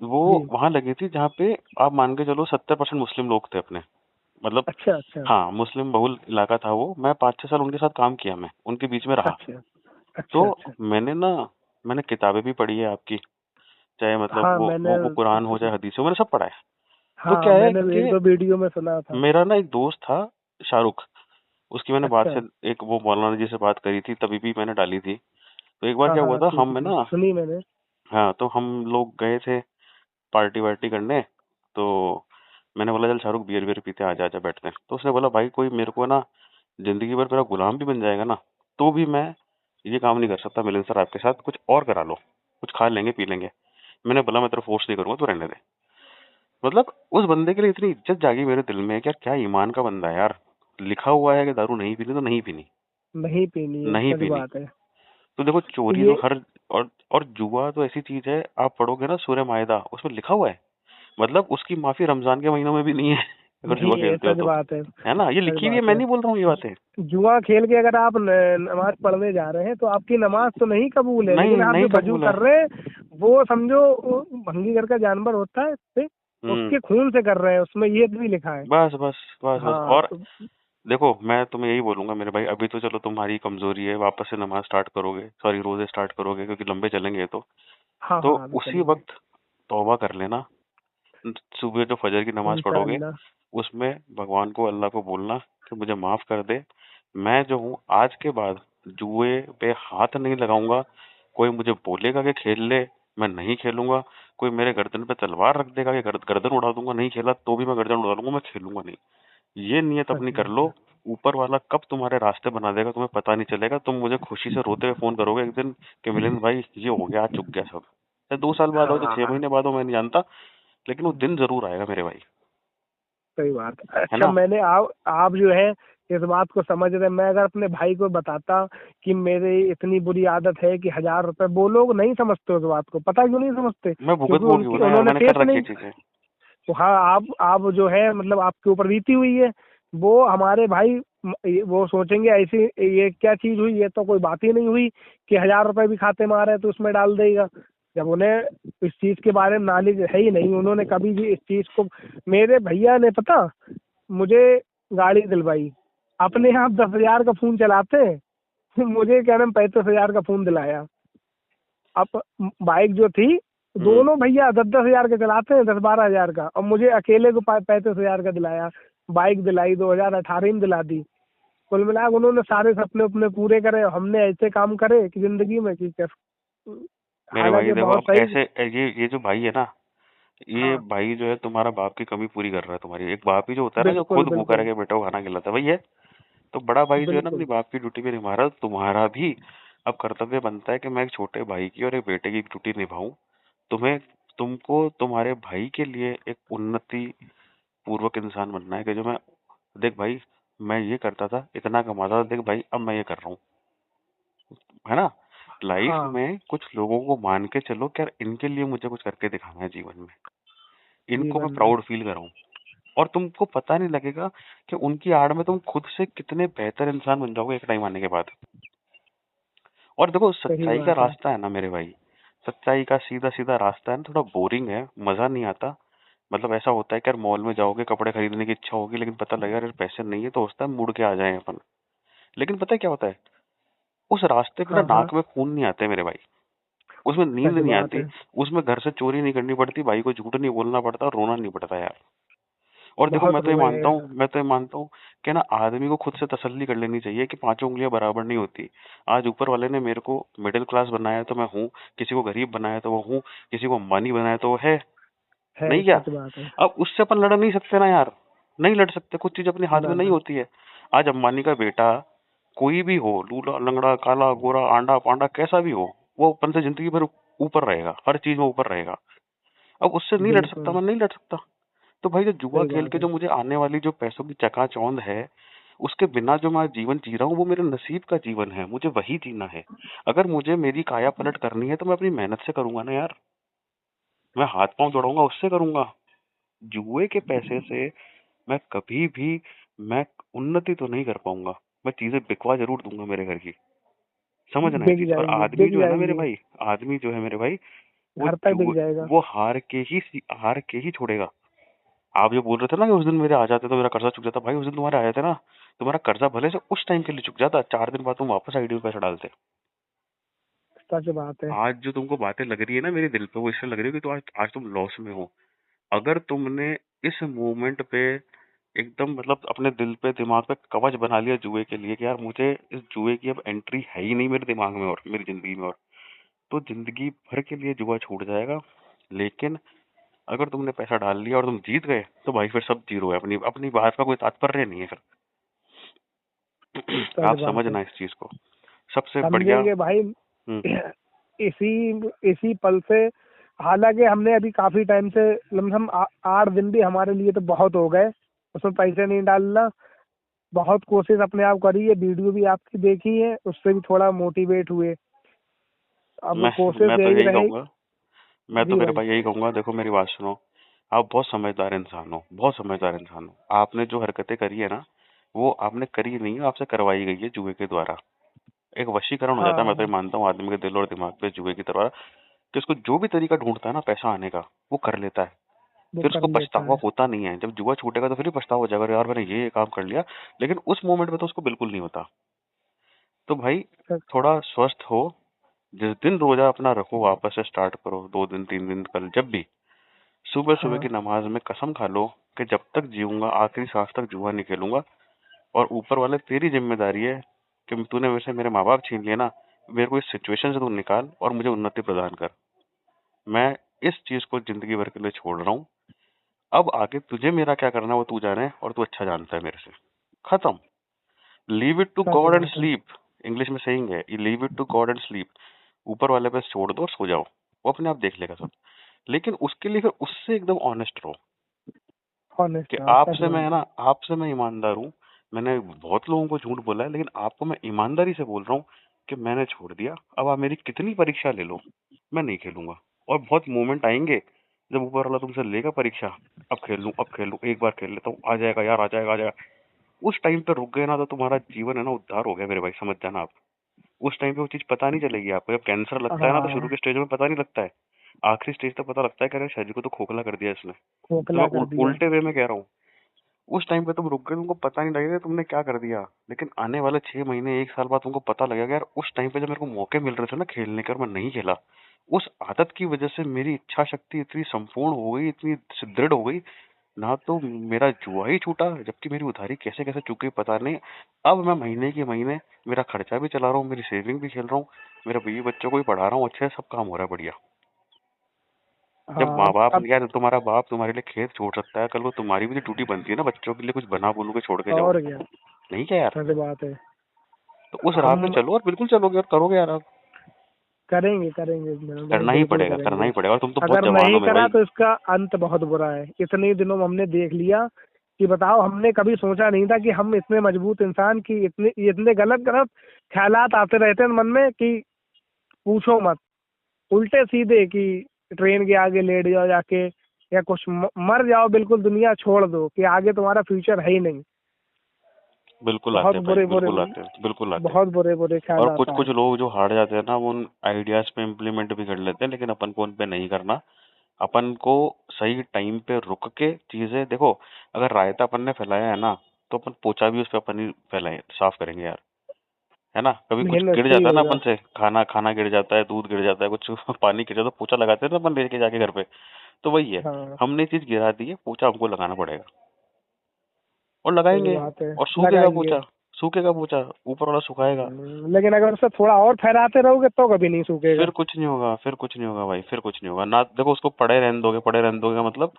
[SPEAKER 3] वो
[SPEAKER 2] जी।
[SPEAKER 3] वहां लगी थी जहाँ पे आप मान के चलो 70% मुस्लिम लोग थे अपने, मतलब
[SPEAKER 2] अच्छा अच्छा।
[SPEAKER 3] हाँ, मुस्लिम बहुल इलाका था वो। मैं 5-6 साल उनके साथ काम किया, मैं उनके बीच में रहा।
[SPEAKER 2] अच्छा
[SPEAKER 3] तो
[SPEAKER 2] अच्छा। अच्छा।
[SPEAKER 3] मैंने किताबें भी पढ़ी है आपकी, चाहे मतलब
[SPEAKER 2] हाँ मैंने
[SPEAKER 3] वो कुरान हो चाहे हदीस हो, मैंने सब पढ़ा है। तो
[SPEAKER 2] हाँ
[SPEAKER 3] क्या है
[SPEAKER 2] मैंने एक
[SPEAKER 3] कि
[SPEAKER 2] दो वीडियो में सुना था।
[SPEAKER 3] मेरा ना एक दोस्त था, शाहरुख, उसकी मैंने बात
[SPEAKER 2] अच्छा।
[SPEAKER 3] से एक वो मौलाना जी से बात करी थी, तभी भी मैंने डाली थी। तो एक बार
[SPEAKER 2] हाँ
[SPEAKER 3] क्या हुआ
[SPEAKER 2] हाँ
[SPEAKER 3] था,
[SPEAKER 2] ठीक
[SPEAKER 3] हम
[SPEAKER 2] है
[SPEAKER 3] है
[SPEAKER 2] ठीक
[SPEAKER 3] ना,
[SPEAKER 2] है, सुनी मैंने।
[SPEAKER 3] हाँ, तो हम लोग गए थे पार्टी वार्टी करने। तो मैंने बोला चल शाहरुख बियर बियर पीते हैं, आजा आजा बैठते हैं। तो उसने बोला भाई कोई मेरे को ना जिंदगी भर मेरा गुलाम भी बन जाएगा ना, तो भी मैं ये काम नहीं कर सकता मिलिंद सर आपके साथ, कुछ और करा लो, कुछ खा लेंगे पी लेंगे। मैंने बोला मैं तेरे फोर्स नहीं करूंगा, तू रहने दे। मतलब उस बंदे के लिए इतनी इज्जत जागी मेरे दिल में कि यार क्या ईमान का बंदा है यार। लिखा हुआ है कि दारू नहीं पीनी तो नहीं पीनी,
[SPEAKER 2] नहीं पीनी है,
[SPEAKER 3] नहीं
[SPEAKER 2] सच
[SPEAKER 3] पीनी।
[SPEAKER 2] बात है।
[SPEAKER 3] तो देखो चोरी तो
[SPEAKER 2] ये
[SPEAKER 3] हर और जुआ तो ऐसी चीज है, आप पढ़ोगे ना सूरह मायदा, उसमें लिखा हुआ है, मतलब उसकी माफी रमजान के महीनों में भी नहीं है अगर जुआ
[SPEAKER 2] नहीं है,
[SPEAKER 3] खेलते हो
[SPEAKER 2] सच
[SPEAKER 3] तो,
[SPEAKER 2] बात है,
[SPEAKER 3] है ना, ये
[SPEAKER 2] सच
[SPEAKER 3] लिखी हुई है,
[SPEAKER 2] बात
[SPEAKER 3] मैं
[SPEAKER 2] है।
[SPEAKER 3] नहीं बोल रहा हूँ ये बातें।
[SPEAKER 2] जुआ खेल के अगर आप नमाज पढ़ने जा रहे हैं तो आपकी नमाज तो नहीं कबूल है,
[SPEAKER 3] नहीं
[SPEAKER 2] लेकिन आप
[SPEAKER 3] नहीं
[SPEAKER 2] जो वजू
[SPEAKER 3] कबूल है।
[SPEAKER 2] कर रहे हैं वो समझो वो भंगी घर का जानवर होता है इससे,
[SPEAKER 3] हम्म।
[SPEAKER 2] उसके खून से कर रहे हैं, उसमें ये भी लिखा है।
[SPEAKER 3] बस बस बस बस।
[SPEAKER 2] हाँ
[SPEAKER 3] और
[SPEAKER 2] तो
[SPEAKER 3] देखो मैं तुम्हें यही बोलूंगा मेरे भाई, अभी तो चलो तुम्हारी कमजोरी है, वापस से नमाज स्टार्ट करोगे, सॉरी रोजे स्टार्ट करोगे, क्योंकि लंबे चलेंगे ये
[SPEAKER 2] हाँ
[SPEAKER 3] तो
[SPEAKER 2] हाँ अभी
[SPEAKER 3] उसी
[SPEAKER 2] चलेंगे।
[SPEAKER 3] वक्त तौबा कर लेना। सुबह जो फजर की नमाज पढ़ोगे,
[SPEAKER 2] इंशाअल्लाह।
[SPEAKER 3] उसमें भगवान को, अल्लाह को बोलना कि मुझे माफ कर दे, मैं जो हूँ आज के बाद जुए पे हाथ नहीं लगाऊंगा। कोई मुझे बोलेगा कि खेल ले, मैं नहीं खेलूंगा। कोई मेरे गर्दन पे तलवार रख देगा कि गर्दन उड़ा दूंगा, नहीं खेला तो भी मैं गर्दन उड़ा लूंगा, मैं खेलूंगा नहीं। ये नियत
[SPEAKER 2] सच
[SPEAKER 3] अपनी कर
[SPEAKER 2] बात
[SPEAKER 3] लो।
[SPEAKER 2] है।
[SPEAKER 3] ऊपर वाला कब तुम्हारे रास्ते बना देगा तुम्हें पता नहीं चलेगा, तुम मुझे खुशी से रोते हुए फोन करोगे एक दिन कि मिलिंद भाई ये हो गया, आज चुक गया सब। चाहे 2 साल बाद
[SPEAKER 2] हाँ
[SPEAKER 3] हो, चाहे
[SPEAKER 2] हाँ
[SPEAKER 3] छह
[SPEAKER 2] हाँ।
[SPEAKER 3] महीने बाद हो, मैं नहीं जानता, लेकिन वो दिन जरूर आएगा मेरे भाई।
[SPEAKER 2] सही बात है।
[SPEAKER 3] है
[SPEAKER 2] अच्छा
[SPEAKER 3] ना।
[SPEAKER 2] मैंने आप जो है इस बात को समझ रहे हैं। मैं अगर अपने भाई को बताता कि मेरी इतनी बुरी आदत है कि 1000 रुपए, वो लोग नहीं समझते उस बात को, पता क्यों नहीं समझते?
[SPEAKER 3] मैं भुगत
[SPEAKER 2] क्योंकि
[SPEAKER 3] भोगी हूँ
[SPEAKER 2] उनकी
[SPEAKER 3] ना यार,
[SPEAKER 2] उन्होंने
[SPEAKER 3] मैंने
[SPEAKER 2] टेस्ट
[SPEAKER 3] कर रखी
[SPEAKER 2] नहीं।
[SPEAKER 3] है चीजें।
[SPEAKER 2] तो हाँ आप जो है मतलब आपके ऊपर बीती हुई है। वो हमारे भाई वो सोचेंगे ऐसी ये क्या चीज हुई, ये तो कोई बात ही नहीं हुई कि 1000 रुपए भी खाते में आ रहे हैं तो उसमें डाल देगा। जब उन्हें इस चीज के बारे में नॉलेज है ही नहीं, उन्होंने कभी भी इस चीज को, मेरे भैया ने पता मुझे गाड़ी दिलवाई, अपने यहाँ 10,000 का फोन चलाते हैं मुझे क्या नाम 35,000 का फोन दिलाया। अब बाइक जो थी, दोनों भैया 10-10 हजार के चलाते हैं, 10-12 हजार का, और मुझे अकेले को 35,000 का दिलाया। बाइक दिलाई 2018 में दिला दी। कुल मिला के उन्होंने सारे सपने अपने पूरे करे, हमने ऐसे काम करे कि जिंदगी में कि
[SPEAKER 3] मेरे भाई
[SPEAKER 2] हालांकि
[SPEAKER 3] देखो,
[SPEAKER 2] बहुत
[SPEAKER 3] अब
[SPEAKER 2] सही।
[SPEAKER 3] ऐसे ये जो भाई है ना, ये
[SPEAKER 2] हाँ
[SPEAKER 3] भाई जो है तुम्हारा बाप की कमी पूरी कर रहा है तुम्हारी। एक बाप ही जो होता है ना, जो
[SPEAKER 2] बिल्कुल
[SPEAKER 3] खुद भूखा रह
[SPEAKER 2] बिल्कुल
[SPEAKER 3] के बेटा को खाना खिलाता है, वही है। तो बड़ा भाई जो है ना, अपनी
[SPEAKER 2] बिल्कुल।
[SPEAKER 3] बाप की ड्यूटी पे निभा रहा है, तुम्हारा भी अब कर्तव्य बनता है कि मैं एक छोटे भाई की और एक बेटे की ड्यूटी निभाऊं। तुम्हें तुमको तुम्हारे भाई के लिए एक उन्नति पूर्वक इंसान बनना है कि जो मैं, देख भाई, मैं ये करता था, इतना कमाता था, देख भाई अब मैं ये कर रहा हूँ, है ना। लाइफ
[SPEAKER 2] हाँ
[SPEAKER 3] में कुछ लोगों को मान के चलो कि यार इनके लिए मुझे कुछ करके दिखाना है जीवन में, इनको मैं
[SPEAKER 2] जीवन में।
[SPEAKER 3] प्राउड फील कराऊं। और तुमको पता नहीं लगेगा कि उनकी आड़ में तुम खुद से कितने बेहतर इंसान बन जाओगे एक टाइम आने के बाद। और देखो
[SPEAKER 2] सही
[SPEAKER 3] सच्चाई का
[SPEAKER 2] बात है।
[SPEAKER 3] रास्ता है ना मेरे भाई, सच्चाई का सीधा सीधा रास्ता है ना, थोड़ा बोरिंग है, मजा नहीं आता। मतलब ऐसा होता है कि यार मॉल में जाओगे, कपड़े खरीदने की इच्छा होगी, लेकिन पता लगेगा यार पैसे नहीं है, तो होता है मुड़ के आ जाए अपन। लेकिन पता है क्या होता है, उस रास्ते पे ना
[SPEAKER 2] हाँ हाँ
[SPEAKER 3] नाक में खून नहीं आते मेरे भाई, उसमें नींद
[SPEAKER 2] सच
[SPEAKER 3] नहीं
[SPEAKER 2] बात
[SPEAKER 3] आती,
[SPEAKER 2] है।
[SPEAKER 3] उसमें घर से चोरी नहीं करनी पड़ती, भाई को झूठ नहीं बोलना पड़ता, और रोना नहीं पड़ता यार। और देखो
[SPEAKER 2] बहुत रोए हैं।
[SPEAKER 3] मैं तो ये मानता हूँ कि ना आदमी को खुद से तसल्ली कर लेनी चाहिए कि पांचों उंगलियां बराबर नहीं होती। आज ऊपर वाले ने मेरे को मिडिल क्लास बनाया तो मैं हूँ, किसी को गरीब बनाया तो वो हूँ, किसी को अंबानी बनाया तो वो है।
[SPEAKER 2] है
[SPEAKER 3] नहीं क्या?
[SPEAKER 2] सच बात है।
[SPEAKER 3] अब उससे अपन लड़ नहीं सकते ना यार, नहीं लड़ सकते, कुछ चीज अपने हाथ
[SPEAKER 2] ना
[SPEAKER 3] में नहीं
[SPEAKER 2] ना।
[SPEAKER 3] होती है। आज अंबानी का बेटा कोई भी हो, लूला लंगड़ा काला गोरा आंडा पांडा कैसा भी हो, वो अपन से जिंदगी भर ऊपर रहेगा, हर चीज में ऊपर रहेगा। अब उससे नहीं लड़ सकता,
[SPEAKER 2] बिल्कुल
[SPEAKER 3] मैं नहीं लड़ सकता। तो भाई जो जुआ
[SPEAKER 2] सही
[SPEAKER 3] खेल
[SPEAKER 2] बात
[SPEAKER 3] के
[SPEAKER 2] है।
[SPEAKER 3] जो मुझे आने वाली जो पैसों की चकाचौंध है, उसके बिना जो मैं जीवन जी रहा हूँ वो मेरे नसीब का जीवन है, मुझे वही जीना है। अगर मुझे मेरी काया पलट करनी है तो मैं अपनी मेहनत से करूंगा ना यार, मैं हाथ पांव जोड़ूंगा उससे करूंगा। जुए के पैसे से मैं कभी भी मैं उन्नति तो नहीं कर पाऊंगा, मैं चीजें बिकवा जरूर दूंगा मेरे घर की, समझना है
[SPEAKER 2] बिक
[SPEAKER 3] चीज। और
[SPEAKER 2] जाएंगी,
[SPEAKER 3] आदमी
[SPEAKER 2] बिक
[SPEAKER 3] जो है ना मेरे
[SPEAKER 2] जाएंगी।
[SPEAKER 3] भाई, आदमी जो है मेरे भाई, वो
[SPEAKER 2] घर तक बिक
[SPEAKER 3] जुए
[SPEAKER 2] जाएगा।
[SPEAKER 3] वो हार के ही छोड़ेगा। आप जो बोल रहे थे ना कि उस दिन मेरे आ जाते तो मेरा कर्जा चुक जाता, भाई उस दिन तुम्हारे आए थे ना, तुम्हारा कर्जा भले से उस टाइम के लिए चुक जाता, 4 दिन बाद तुम वापस आईडी में पैसा डालते।
[SPEAKER 2] सच बात है।
[SPEAKER 3] आज जो तुमको बातें लग रही है ना मेरे दिल पे, वो इसलिए लग रही है कि तो आज तुम लॉस में हो। अगर तुमने इस मोमेंट पे एकदम मतलब अपने दिल पे दिमाग पे कवच बना लिया जुए के लिए कि यार मुझे इस जुए की अब एंट्री है ही नहीं मेरे दिमाग में और मेरी जिंदगी में, और तो जिंदगी भर के लिए जुआ छूट जाएगा। लेकिन अगर तुमने पैसा डाल लिया और तुम जीत गए तो भाई फिर सब जीरो है, अपनी अपनी बात का कोई तात्पर्य नहीं है फिर।
[SPEAKER 2] सच
[SPEAKER 3] आप
[SPEAKER 2] बात है।
[SPEAKER 3] समझना इस चीज को, सबसे बढ़िया।
[SPEAKER 2] समझेंगे भाई। इसी इसी पल से, हालांकि हमने अभी काफी टाइम से, लमसम 8 दिन भी हमारे लिए तो बहुत हो गए उसमें पैसे नहीं डालना। बहुत कोशिश अपने आप करी है, वीडियो भी आपकी देखी है, उससे भी थोड़ा मोटिवेट हुए। अब
[SPEAKER 3] मैं
[SPEAKER 2] कोशिश
[SPEAKER 3] मैं तो
[SPEAKER 2] यही
[SPEAKER 3] यही
[SPEAKER 2] रहे।
[SPEAKER 3] कहूंगा, मैं तो
[SPEAKER 2] जी
[SPEAKER 3] मेरे
[SPEAKER 2] भाई।
[SPEAKER 3] भाई यही कहूंगा, देखो मेरी बात सुनो। आप बहुत समझदार इंसान हो, बहुत समझदार इंसान हो। आपने जो हरकतें करी है ना, वो आपने करी नहीं है, आपसे करवाई गई है जुए के द्वारा। एक वशीकरण हो जाता है, मैं तो ये
[SPEAKER 2] हाँ,
[SPEAKER 3] मानता हूँ आदमी के दिल और दिमाग पे जुए की तरह, कि उसको जो भी तरीका ढूंढता है ना पैसा आने का, वो कर लेता है।
[SPEAKER 2] वो
[SPEAKER 3] फिर
[SPEAKER 2] कर
[SPEAKER 3] उसको
[SPEAKER 2] लेता
[SPEAKER 3] पछतावा
[SPEAKER 2] है।
[SPEAKER 3] होता नहीं है, जब जुआ छूटेगा तो फिर ही पछतावा हो जाएगा, यार मैंने ये काम कर लिया। लेकिन उस मोमेंट में तो उसको बिल्कुल नहीं होता। तो भाई थोड़ा स्वस्थ हो, जिस दिन रोजा अपना रखो वापस से स्टार्ट करो, 2 दिन 3 दिन कल जब भी, सुबह सुबह
[SPEAKER 2] हाँ,
[SPEAKER 3] की नमाज में कसम खा लो कि जब तक जीऊंगा आखिरी सांस तक जुआ नहीं खेलूंगा। और ऊपर वाले तेरी जिम्मेदारी है कि तूने वैसे मेरे माँ बाप छीन लिए ना, मेरे को इस सिचुएशन से तू निकाल और मुझे उन्नति प्रदान कर। मैं इस चीज को जिंदगी भर के लिए छोड़ रहा हूँ। अब आगे तुझे मेरा क्या करना है वो तू जाने, और तू अच्छा जानता है मेरे से। खत्म। Leave it to
[SPEAKER 2] such
[SPEAKER 3] God and
[SPEAKER 2] बात है।
[SPEAKER 3] स्लीप। इंग्लिश में सेइंग है, leave it to God and sleep. ऊपर वाले पे छोड़ दो और सो जाओ, वो अपने आप देख लेगा सब। लेकिन उसके लिए फिर उससे एकदम ऑनेस्ट रहो कि
[SPEAKER 2] ऑनेस्ट, हाँ, सच
[SPEAKER 3] आपसे मैं है
[SPEAKER 2] बात है।
[SPEAKER 3] ना, आपसे मैं ईमानदार हूँ। मैंने बहुत लोगों को झूठ बोला है, लेकिन आपको मैं ईमानदारी से बोल रहा हूँ कि मैंने छोड़ दिया। अब आप मेरी कितनी परीक्षा ले लो, मैं नहीं खेलूंगा। और बहुत मोमेंट आएंगे जब ऊपर वाला तुमसे लेगा परीक्षा, अब खेल लूं, अब खेल लूं, एक बार खेल लेता हूँ, आ जाएगा यार, आ जाएगा, आ जाएगा। उस टाइम पे रुक गए ना तो तुम्हारा जीवन है ना उद्धार हो गया मेरे भाई, समझ जाना आप। उस टाइम पे वो चीज पता नहीं चलेगी आपको। जब कैंसर लगता है ना तो शुरू
[SPEAKER 2] हाँ,
[SPEAKER 3] के स्टेज में पता नहीं लगता है, आखिरी स्टेज तक पता लगता है कि अरे शरीर को तो खोखला कर दिया इसने। तो मैं
[SPEAKER 2] खोखला कर दिया।
[SPEAKER 3] उल्टे वे में कह रहा हूँ। उस टाइम पे तुम रुक गए, तुमको पता नहीं लगेगा तुमने क्या कर दिया। लेकिन आने वाले 6 महीने 1 साल बाद तुमको पता लगेगा यार, उस टाइम पे जब मेरे को मौके मिल रहे थे ना खेलने के और मैं नहीं खेला, उस आदत की वजह से मेरी इच्छा शक्ति इतनी संपूर्ण हो गई, इतनी सुदृढ़ हो गई ना, तो मेरा जुआ ही छूटा, जबकि मेरी उधारी कैसे कैसे चुक गई पता नहीं। अब मैं महीने के महीने मेरा खर्चा भी चला रहा हूँ, मेरी सेविंग भी खेल रहा हूँ, मेरे बीवी बच्चों को भी पढ़ा रहा हूँ, अच्छे से सब काम हो रहा है बढ़िया। जब
[SPEAKER 2] हाँ,
[SPEAKER 3] माँ बाप,
[SPEAKER 2] अब
[SPEAKER 3] यार तुम्हारा बाप तुम्हारे लिए खेत छोड़ सकता है, कल को तुम्हारी भी तो ड्यूटी बनती है ना, बच्चों के लिए कुछ बना बुनू के छोड़ के जाओ।
[SPEAKER 2] और क्या।
[SPEAKER 3] नहीं क्या यार,
[SPEAKER 2] सच बात है।
[SPEAKER 3] तो उस राह पे
[SPEAKER 2] हम
[SPEAKER 3] चलो और बिल्कुल चलोगे और करोगे यार आप।
[SPEAKER 2] करेंगे, करेंगे मेरे भाई,
[SPEAKER 3] करना ही
[SPEAKER 2] बिल्कुल
[SPEAKER 3] पड़ेगा, करना
[SPEAKER 2] करेंगे।
[SPEAKER 3] ही पड़ेगा, और तुम तो बहुत
[SPEAKER 2] अगर
[SPEAKER 3] जवान हो
[SPEAKER 2] नहीं
[SPEAKER 3] मेरे
[SPEAKER 2] करा
[SPEAKER 3] भाई।
[SPEAKER 2] तो इसका अंत बहुत बुरा है। इतने दिनों में हमने देख लिया कि बताओ, हमने कभी सोचा नहीं था कि हम इतने मजबूत इंसान की इतने इतने गलत गलत ख्यालात आते रहते हैं मन में कि पूछो मत। उल्टे सीधे कि ट्रेन के आगे लेट जाओ जाके, या कुछ मर जाओ, बिल्कुल दुनिया छोड़ दो कि आगे तुम्हारा फ्यूचर है ही नहीं।
[SPEAKER 3] बिल्कुल आते
[SPEAKER 2] बहुत
[SPEAKER 3] हैं भाई,
[SPEAKER 2] बुरे बुरे,
[SPEAKER 3] बिल्कुल आते हैं, बिल्कुल आते हैं।
[SPEAKER 2] बहुत बुरे बुरे ख्याल
[SPEAKER 3] और कुछ
[SPEAKER 2] आता
[SPEAKER 3] कुछ
[SPEAKER 2] है।
[SPEAKER 3] लोग जो हार जाते हैं ना, वो उन आइडियाज पे इम्प्लीमेंट भी कर लेते हैं, लेकिन अपन को उन पे नहीं करना। अपन को सही टाइम पे रुक के चीजें देखो। अगर रायता अपन ने फैलाया है ना, तो अपन पोछा भी उस पे अपन ही फैलाए, साफ करेंगे यार, है ना। कभी कुछ
[SPEAKER 2] मेहनत
[SPEAKER 3] गिर
[SPEAKER 2] सही
[SPEAKER 3] जाता है ना
[SPEAKER 2] होगा।
[SPEAKER 3] अपन से, खाना खाना गिर जाता है, दूध गिर जाता है, कुछ पानी गिर जाता है, तो पोछा लगाते हैं ना अपन लेके जाके घर पे। तो वही है,
[SPEAKER 2] हाँ,
[SPEAKER 3] हमने चीज गिरा दी है, पोछा हमको लगाना पड़ेगा और
[SPEAKER 2] सही
[SPEAKER 3] लगाएंगे।
[SPEAKER 2] बात है।
[SPEAKER 3] और सूखेगा
[SPEAKER 2] लगाएंगे।
[SPEAKER 3] पोछा, सूखेगा पोछा, ऊपर वाला सुखाएगा।
[SPEAKER 2] लेकिन अगर उससे थोड़ा और फहराते रहोगे तो कभी नहीं सूखेगा।
[SPEAKER 3] फिर कुछ नहीं होगा, फिर कुछ नहीं होगा भाई, फिर कुछ नहीं होगा ना। देखो उसको पड़े रहने दोगे, पड़े रहने दोगे का मतलब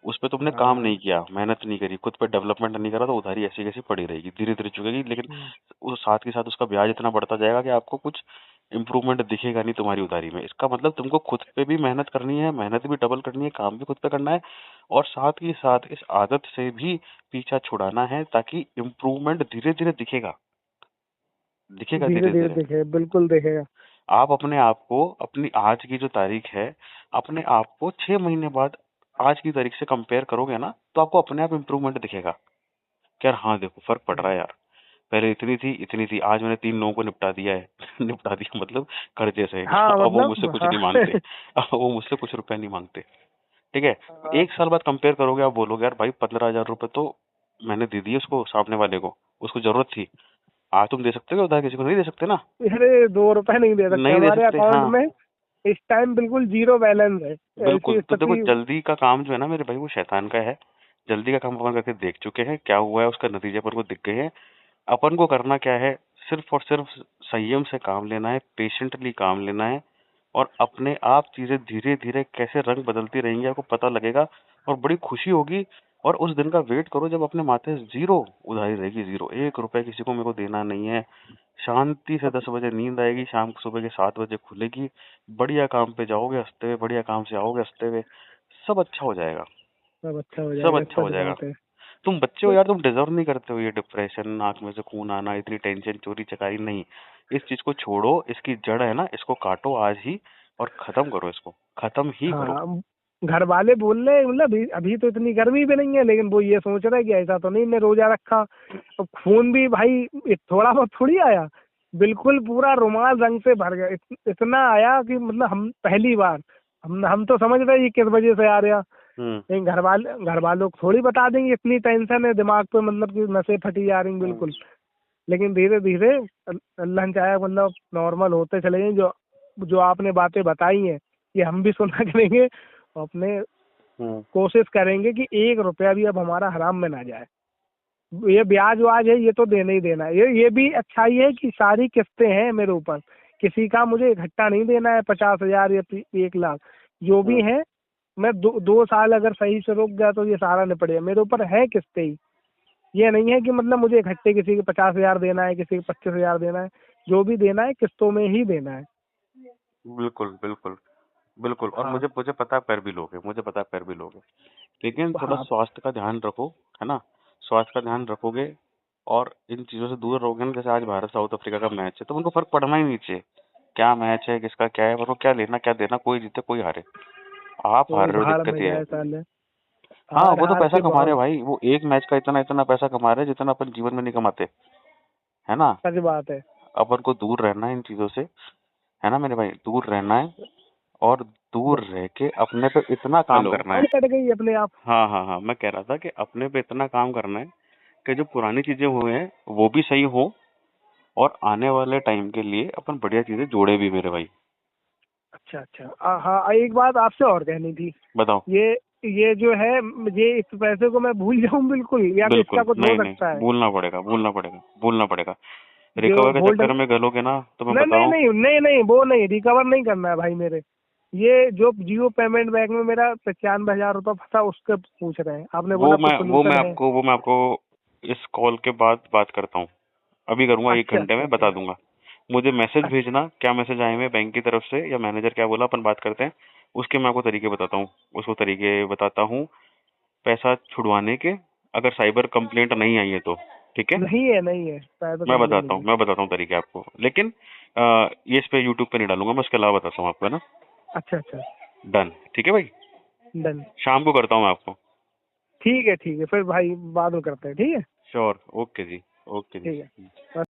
[SPEAKER 3] उस पे तुमने काम
[SPEAKER 2] हाँ।
[SPEAKER 3] नहीं किया, मेहनत नहीं करी, खुद पे डेवलपमेंट नहीं करा, तो उधारी ऐसी कैसी पड़ी रहेगी, धीरे धीरे चुकेगी। लेकिन उस साथ के साथ उसका ब्याज इतना बढ़ता जाएगा कि आपको कुछ इम्प्रूवमेंट दिखेगा नहीं तुम्हारी उधारी में। इसका मतलब तुमको खुद पे भी मेहनत करनी है, मेहनत भी डबल करनी है, काम भी खुद पे करना है, और साथ ही साथ इस आदत से भी पीछा छुड़ाना है, ताकि इम्प्रूवमेंट धीरे धीरे दिखेगा
[SPEAKER 2] धीरे
[SPEAKER 3] धीरे
[SPEAKER 2] धीरे
[SPEAKER 3] धीरे।
[SPEAKER 2] दिखे, बिल्कुल दिखेगा।
[SPEAKER 3] आप अपने आप को, अपनी आज की जो तारीख है, अपने आप को 6 महीने बाद आज की तारीख से कंपेयर करोगे ना, तो आपको अपने आप इम्प्रूवमेंट दिखेगा कि यार हाँ देखो फर्क पड़ रहा है यार, पहले इतनी थी, आज मैंने 3 लोगों को निपटा दिया है। निपटा दिया मतलब कर्जे से।
[SPEAKER 2] हाँ
[SPEAKER 3] अब वो मुझसे
[SPEAKER 2] मतलब
[SPEAKER 3] कुछ
[SPEAKER 2] हाँ।
[SPEAKER 3] नहीं मांगते। अब वो मुझसे कुछ रुपए नहीं मांगते। ठीक है।
[SPEAKER 2] हाँ,
[SPEAKER 3] 1 साल बाद कंपेयर करोगे, आप बोलोगे यार भाई 15,000 रुपए तो मैंने दे दिए उसको, सामने वाले को, उसको जरूरत थी। आज तुम दे सकते हो उधार? किसी को नहीं दे सकते ना।
[SPEAKER 2] अरे 2 रुपए नहीं दे सकते,
[SPEAKER 3] नहीं दे
[SPEAKER 2] हमारे
[SPEAKER 3] सकते,
[SPEAKER 2] अकाउंट
[SPEAKER 3] हाँ।
[SPEAKER 2] में इस टाइम बिल्कुल जीरो बैलेंस है। ऐसी
[SPEAKER 3] बिल्कुल। तो देखो,
[SPEAKER 2] स्थिति।
[SPEAKER 3] जल्दी का काम जो है ना मेरे भाई, वो शैतान का है। जल्दी का काम अपन करके देख चुके हैं, क्या हुआ है उसका नतीजे अपन को दिख गए हैं। अपन को करना क्या है, सिर्फ और सिर्फ संयम से काम लेना है, पेशेंटली काम लेना है, और अपने आप चीजें धीरे धीरे कैसे रंग बदलती रहेंगी आपको पता लगेगा, और बड़ी खुशी होगी। और उस दिन का वेट करो जब अपने माथे जीरो उधारी रहेगी, जीरो, 1 रुपए किसी को मेरे को देना नहीं है। शांति से 10 बजे नींद आएगी, शाम को सुबह के 7 बजे खुलेगी। बढ़िया काम पे जाओगे हंसते हुए, बढ़िया काम से आओगे हंसते हुए, सब अच्छा हो जाएगा।
[SPEAKER 2] सब अच्छा हो
[SPEAKER 3] सब
[SPEAKER 2] जाएगा,
[SPEAKER 3] अच्छा हो
[SPEAKER 2] सच
[SPEAKER 3] जाएगा।
[SPEAKER 2] बात है।
[SPEAKER 3] तुम बच्चे हो यार, तुम डिजर्व नहीं करते हो ये डिप्रेशन, आंख में से खून आना, इतनी टेंशन, चोरी चकारी नहीं। इस चीज को छोड़ो, इसकी जड़ है ना, इसको काटो आज ही और खत्म करो, इसको खत्म ही करो।
[SPEAKER 2] हाँ, घर वाले बोल रहे मतलब अभी तो इतनी गर्मी भी नहीं है, लेकिन वो ये सोच रहे कि ऐसा तो नहीं ने रोजा रखा। तो खून भी भाई थोड़ा बहुत थोड़ी आया, बिल्कुल पूरा रुमाल रंग से भर गया। इतना आया कि मतलब हम पहली बार, हम तो समझ रहे ये किस वजह से आ रहा। लेकिन घर वालों को थोड़ी बता देंगे, इतनी टेंशन है दिमाग पे, मतलब कि नसें फटी जा रही बिल्कुल। लेकिन धीरे धीरे अल्लाह ने चाहा मतलब नॉर्मल होते चले गए। जो जो आपने बातें बताई हैं ये हम भी सुना करेंगे, और अपने कोशिश करेंगे कि 1 रुपया भी अब हमारा हराम में ना जाए। ये ब्याज वाज है ये तो देना ही देना है। ये भी अच्छाई है कि सारी किस्तें हैं मेरे ऊपर, किसी का मुझे इकट्ठा नहीं देना है 50,000 या 1 लाख, जो भी है। मैं 2 साल अगर सही से रुक गया तो ये सारा निपट गया। मेरे ऊपर है किस्तें ही, ये नहीं है कि मतलब मुझे इकट्ठे किसी के 50,000 देना है, किसी के 25,000 देना है। जो भी देना है किस्तों में ही देना है।
[SPEAKER 3] बिल्कुल बिल्कुल बिल्कुल। और
[SPEAKER 2] हाँ
[SPEAKER 3] मुझे मुझे पता है पैर भी लोगे, मुझे पता है पैर भी लोगे, लेकिन थोड़ा
[SPEAKER 2] हाँ।
[SPEAKER 3] स्वास्थ्य का ध्यान रखो, है ना। स्वास्थ्य का ध्यान रखोगे और इन चीजों से दूर रहोगे ना। जैसे आज भारत साउथ अफ्रीका का मैच है, तो उनको फर्क पड़ना ही नहीं चाहिए क्या मैच है, किसका क्या है, उनको क्या लेना क्या देना, कोई जीते कोई हारे, आप हार
[SPEAKER 2] कोई
[SPEAKER 3] रहे हो,
[SPEAKER 2] भाड़
[SPEAKER 3] दिक्कत
[SPEAKER 2] में
[SPEAKER 3] ये है।
[SPEAKER 2] जाए साले।
[SPEAKER 3] हाँ,
[SPEAKER 2] हार
[SPEAKER 3] वो तो
[SPEAKER 2] हार
[SPEAKER 3] पैसा
[SPEAKER 2] के
[SPEAKER 3] कमा रहे
[SPEAKER 2] बहुत।
[SPEAKER 3] हैं भाई, वो एक मैच का इतना इतना पैसा कमा रहे हैं जितना अपन जीवन में नहीं कमाते, है ना।
[SPEAKER 2] सच बात है।
[SPEAKER 3] अपन को दूर रहना है इन चीजों से, है ना मेरे भाई, दूर रहना है, और दूर रह के अपने पे इतना काम
[SPEAKER 1] हेलो।
[SPEAKER 3] करना है।
[SPEAKER 2] कट गई अपने आप।
[SPEAKER 3] हाँ हाँ हाँ, मैं कह रहा था कि अपने पे इतना काम करना है कि जो पुरानी चीजें हुए हैं वो भी सही हो, और आने वाले टाइम के लिए अपन बढ़िया चीजें जोड़े भी मेरे भाई।
[SPEAKER 2] अच्छा अच्छा। हाँ, एक बात आपसे और कहनी थी।
[SPEAKER 3] बताओ।
[SPEAKER 2] ये जो है, ये इस पैसे को मैं भूल जाऊं बिल्कुल, या तो इसका
[SPEAKER 3] बिल्कुल
[SPEAKER 2] कुछ हो
[SPEAKER 3] नहीं नहीं,
[SPEAKER 2] सकता है?
[SPEAKER 3] भूलना पड़ेगा, भूलना पड़ेगा, भूलना पड़ेगा।
[SPEAKER 2] जो
[SPEAKER 3] रिकवर के
[SPEAKER 2] होल्ड।
[SPEAKER 3] चक्कर में गलोगे ना तो मैं
[SPEAKER 2] नहीं नहीं
[SPEAKER 3] बताऊं।
[SPEAKER 2] नहीं नहीं नहीं, वो नहीं, रिकवर नहीं करना है भाई मेरे। ये जो जियो पेमेंट बैंक में मेरा 95,000 रुपये फंसा, उसके पूछ रहे हैं। आपने बोला कुछ
[SPEAKER 3] वो मैं
[SPEAKER 2] सोल्यूशन है।
[SPEAKER 3] आपको वो मैं आपको इस कॉल के बाद बात करता हूँ। अभी करूंगा, 1
[SPEAKER 2] अच्छा
[SPEAKER 3] घंटे
[SPEAKER 2] अच्छा
[SPEAKER 3] में बता
[SPEAKER 2] अच्छा।
[SPEAKER 3] दूंगा। मुझे मैसेज
[SPEAKER 2] अच्छा
[SPEAKER 3] भेजना, क्या मैसेज आए हुए हैं बैंक की तरफ से या मैनेजर क्या बोला, अपन बात करते हैं। उसके मैं आपको तरीके बताता हूँ, उसको तरीके बताता हूँ पैसा छुड़वाने के, अगर साइबर कंप्लेंट नहीं आई है तो। ठीक है,
[SPEAKER 2] नहीं है, नहीं है, शायद कंप्लेन नहीं है।
[SPEAKER 3] मैं बताता हूँ तरीके आपको, लेकिन ये इस पे यूट्यूब पे नहीं डालूंगा, मैं उसके अलावा बताता हूँ आपको, है ना।
[SPEAKER 2] अच्छा अच्छा।
[SPEAKER 3] डन, ठीक है भाई।
[SPEAKER 2] डन।
[SPEAKER 3] शाम को करता हूँ मैं आपको।
[SPEAKER 2] ठीक है फिर भाई, बाद में करते हैं, ठीक है।
[SPEAKER 3] श्योर, ओके जी, ओके
[SPEAKER 2] ठीक
[SPEAKER 3] जी।
[SPEAKER 2] है।